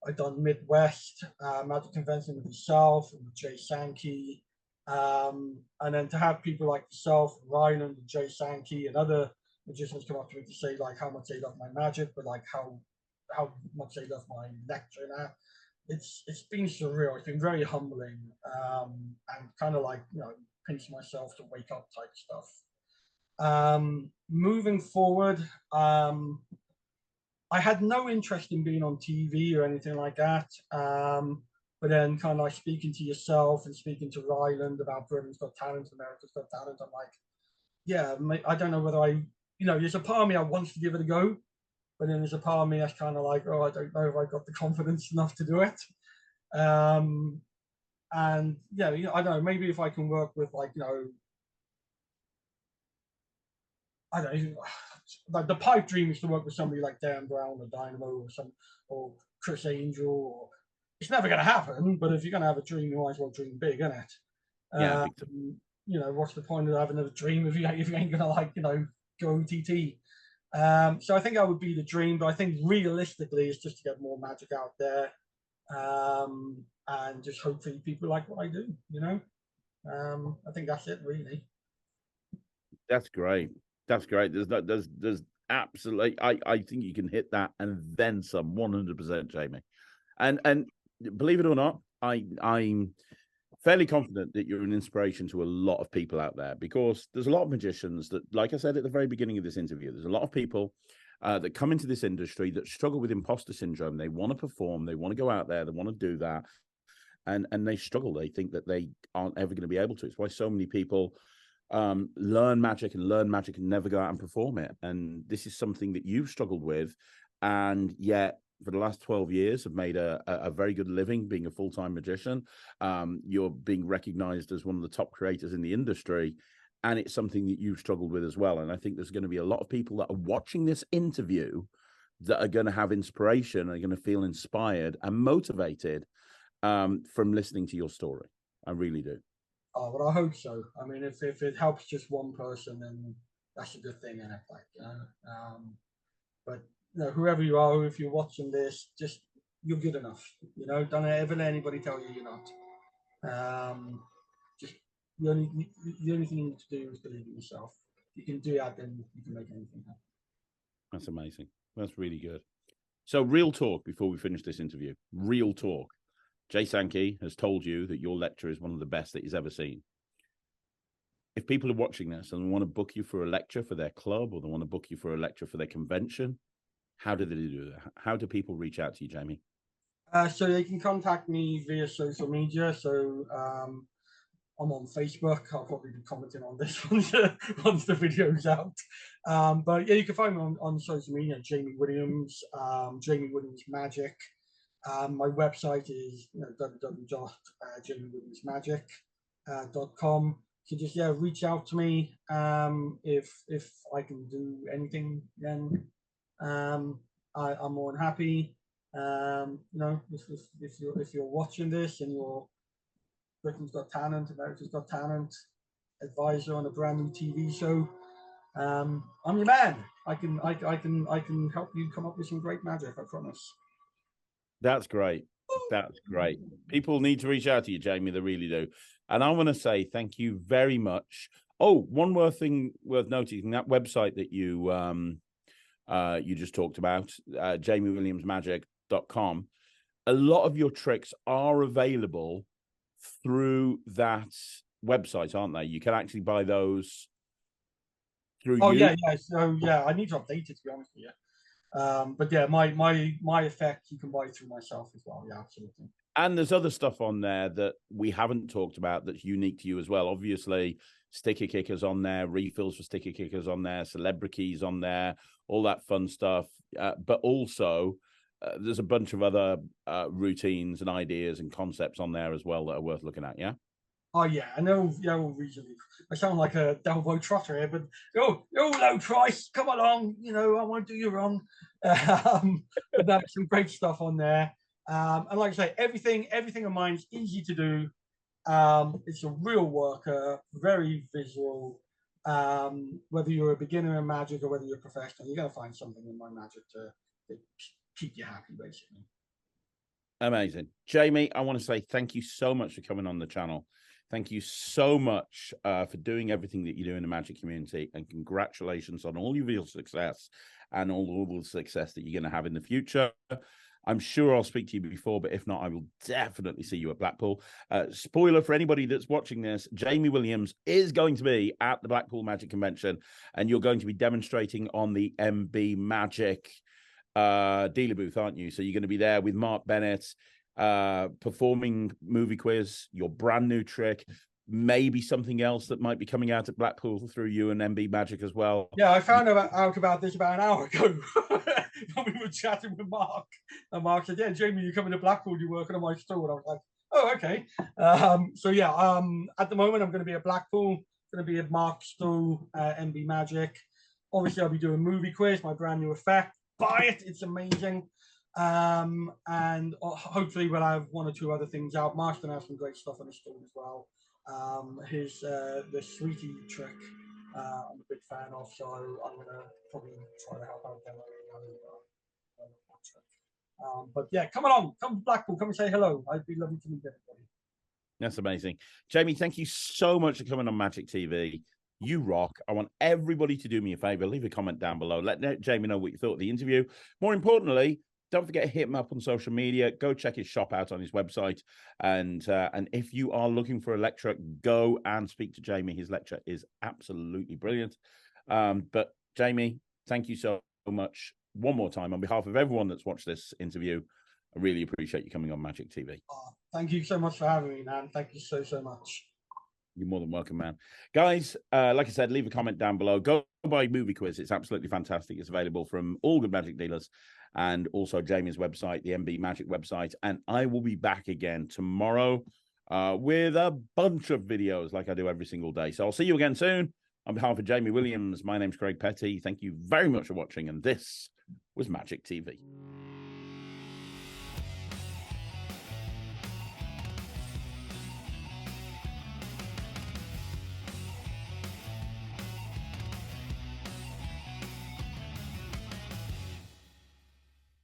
[SPEAKER 2] I've done Midwest Magic Convention with yourself and with Jay Sankey. And then to have people like yourself, Ryland and Jay Sankey and other magicians come up to me to say like how much they love my magic, but like how much they love my lecture now. It's been surreal. It's been very humbling, and kind of like pinch myself to wake up type stuff. Moving forward, I had no interest in being on TV or anything like that. But then kind of like speaking to yourself and speaking to Ryland about Britain's Got Talent, America's Got Talent, I'm like, yeah, I don't know whether there's a part of me that wants to give it a go, but then there's a part of me that's kind of like, oh, I don't know if I got the confidence enough to do it. And yeah, I don't know, maybe if I can work with like, I don't know, like the pipe dream is to work with somebody like Dan Brown or Dynamo or Chris Angel. Or it's never going to happen, but if you're going to have a dream, you might as well dream big, isn't it?
[SPEAKER 1] Yeah.
[SPEAKER 2] What's the point of having a dream if you ain't going to like go OTT? So I think that would be the dream, but I think realistically, it's just to get more magic out there, and just hopefully people like what I do. I think that's it, really.
[SPEAKER 1] That's great. That's great. There's absolutely. I think you can hit that and then some, 100%, Jamie. And believe it or not, I'm fairly confident that you're an inspiration to a lot of people out there, because there's a lot of magicians that, like I said at the very beginning of this interview, there's a lot of people that come into this industry that struggle with imposter syndrome. They want to perform, they want to go out there, they want to do that, and they struggle. They think that they aren't ever going to be able to. It's why so many people learn magic and never go out and perform it. And this is something that you've struggled with, and yet for the last 12 years have made a very good living being a full-time magician. You're being recognized as one of the top creators in the industry, and it's something that you've struggled with as well. And I think there's going to be a lot of people that are watching this interview that are going to have inspiration, are going to feel inspired and motivated from listening to your story. I really do.
[SPEAKER 2] Oh, well, I hope so. I mean, if it helps just one person, then that's a good thing, and like, but whoever you are, if you're watching this, just you're good enough. Don't ever let anybody tell you you're not. Just the only thing you need to do is believe in yourself. If you can do that, then you can make anything happen.
[SPEAKER 1] That's amazing. That's really good. So, real talk before we finish this interview. Real talk. Jay Sankey has told you that your lecture is one of the best that he's ever seen. If people are watching this and want to book you for a lecture for their club, or they want to book you for a lecture for their convention, how do they do that? How do people reach out to you, Jamie?
[SPEAKER 2] So they can contact me via social media. So I'm on Facebook. I'll probably be commenting on this once the video's out. But yeah, you can find me on social media, Jamie Williams, Jamie Williams Magic. My website is www.jamiewilliamsmagic.com. So just reach out to me if I can do anything. Then I'm more than happy. If you're watching this and you're Britain's Got Talent, America's Got Talent, advisor on a brand new TV show, I'm your man. I can help you come up with some great magic. I promise.
[SPEAKER 1] That's great. That's great. People need to reach out to you, Jamie. They really do. And I want to say thank you very much. Oh, one more thing worth noting: that website that you just talked about, jamiewilliamsmagic.com. A lot of your tricks are available through that website, aren't they? You can actually buy those through you.
[SPEAKER 2] Yeah. So I need to update it, to be honest with you. But yeah, my effect you can buy through myself as well. Yeah, absolutely.
[SPEAKER 1] And there's other stuff on there that we haven't talked about that's unique to you as well. Obviously, sticker kickers on there, refills for sticker kickers on there, celebrities on there, all that fun stuff. But also, there's a bunch of other routines and ideas and concepts on there as well that are worth looking at. Yeah.
[SPEAKER 2] Oh yeah, I know. Yeah, well, reasonably. I sound like a Delvo trotter here, but low price, come along. I won't do you wrong. But that's some great stuff on there. And like I say, everything of mine is easy to do. It's a real worker, very visual. Whether you're a beginner in magic or whether you're a professional, you're going to find something in my magic to keep you happy, basically.
[SPEAKER 1] Amazing. Jamie, I want to say thank you so much for coming on the channel. Thank you so much for doing everything that you do in the magic community, and congratulations on all of your success and all the success that you're going to have in the future. I'm sure I'll speak to you before, but if not, I will definitely see you at Blackpool. Spoiler for anybody that's watching this, Jamie Williams is going to be at the Blackpool Magic Convention, and you're going to be demonstrating on the MB Magic dealer booth, aren't you? So you're going to be there with Mark Bennett, performing movie quiz, your brand new trick, maybe something else that might be coming out at Blackpool through you and MB Magic as well.
[SPEAKER 2] Yeah, I found out about this about an hour ago when we were chatting with Mark. And Mark said, "Yeah, Jamie, you're coming to Blackpool, you're working on my store." And I was like, "Oh, okay." So yeah, at the moment I'm going to be at Blackpool, going to be at Mark's store, MB Magic. Obviously, I'll be doing movie quiz, my brand new effect. Buy it, it's amazing. And hopefully we'll have one or two other things out. Mark's going to have some great stuff on the store as well. The sweetie trick, I'm a big fan of, so I'm going to probably try to help out demo but yeah, come along, come to Blackpool, come and say hello. I'd be lovely to meet everybody.
[SPEAKER 1] That's amazing. Jamie, thank you so much for coming on Magic TV. You rock. I want everybody to do me a favor. Leave a comment down below. Let Jamie know what you thought of the interview. More importantly, don't forget to hit him up on social media. Go check his shop out on his website. And if you are looking for a lecture, go and speak to Jamie. His lecture is absolutely brilliant. But Jamie, thank you so much one more time on behalf of everyone that's watched this interview. I really appreciate you coming on Magic TV.
[SPEAKER 2] Thank you so much for having me, man. Thank you so much.
[SPEAKER 1] You're more than welcome, man. Guys, like I said, leave a comment down below. Go buy Movie Quiz. It's absolutely fantastic. It's available from all good magic dealers, and also Jamie's website, the MB Magic website. And I will be back again tomorrow with a bunch of videos like I do every single day. So I'll see you again soon. On behalf of Jamie Williams, my name's Craig Petty. Thank you very much for watching, and this was Magic TV.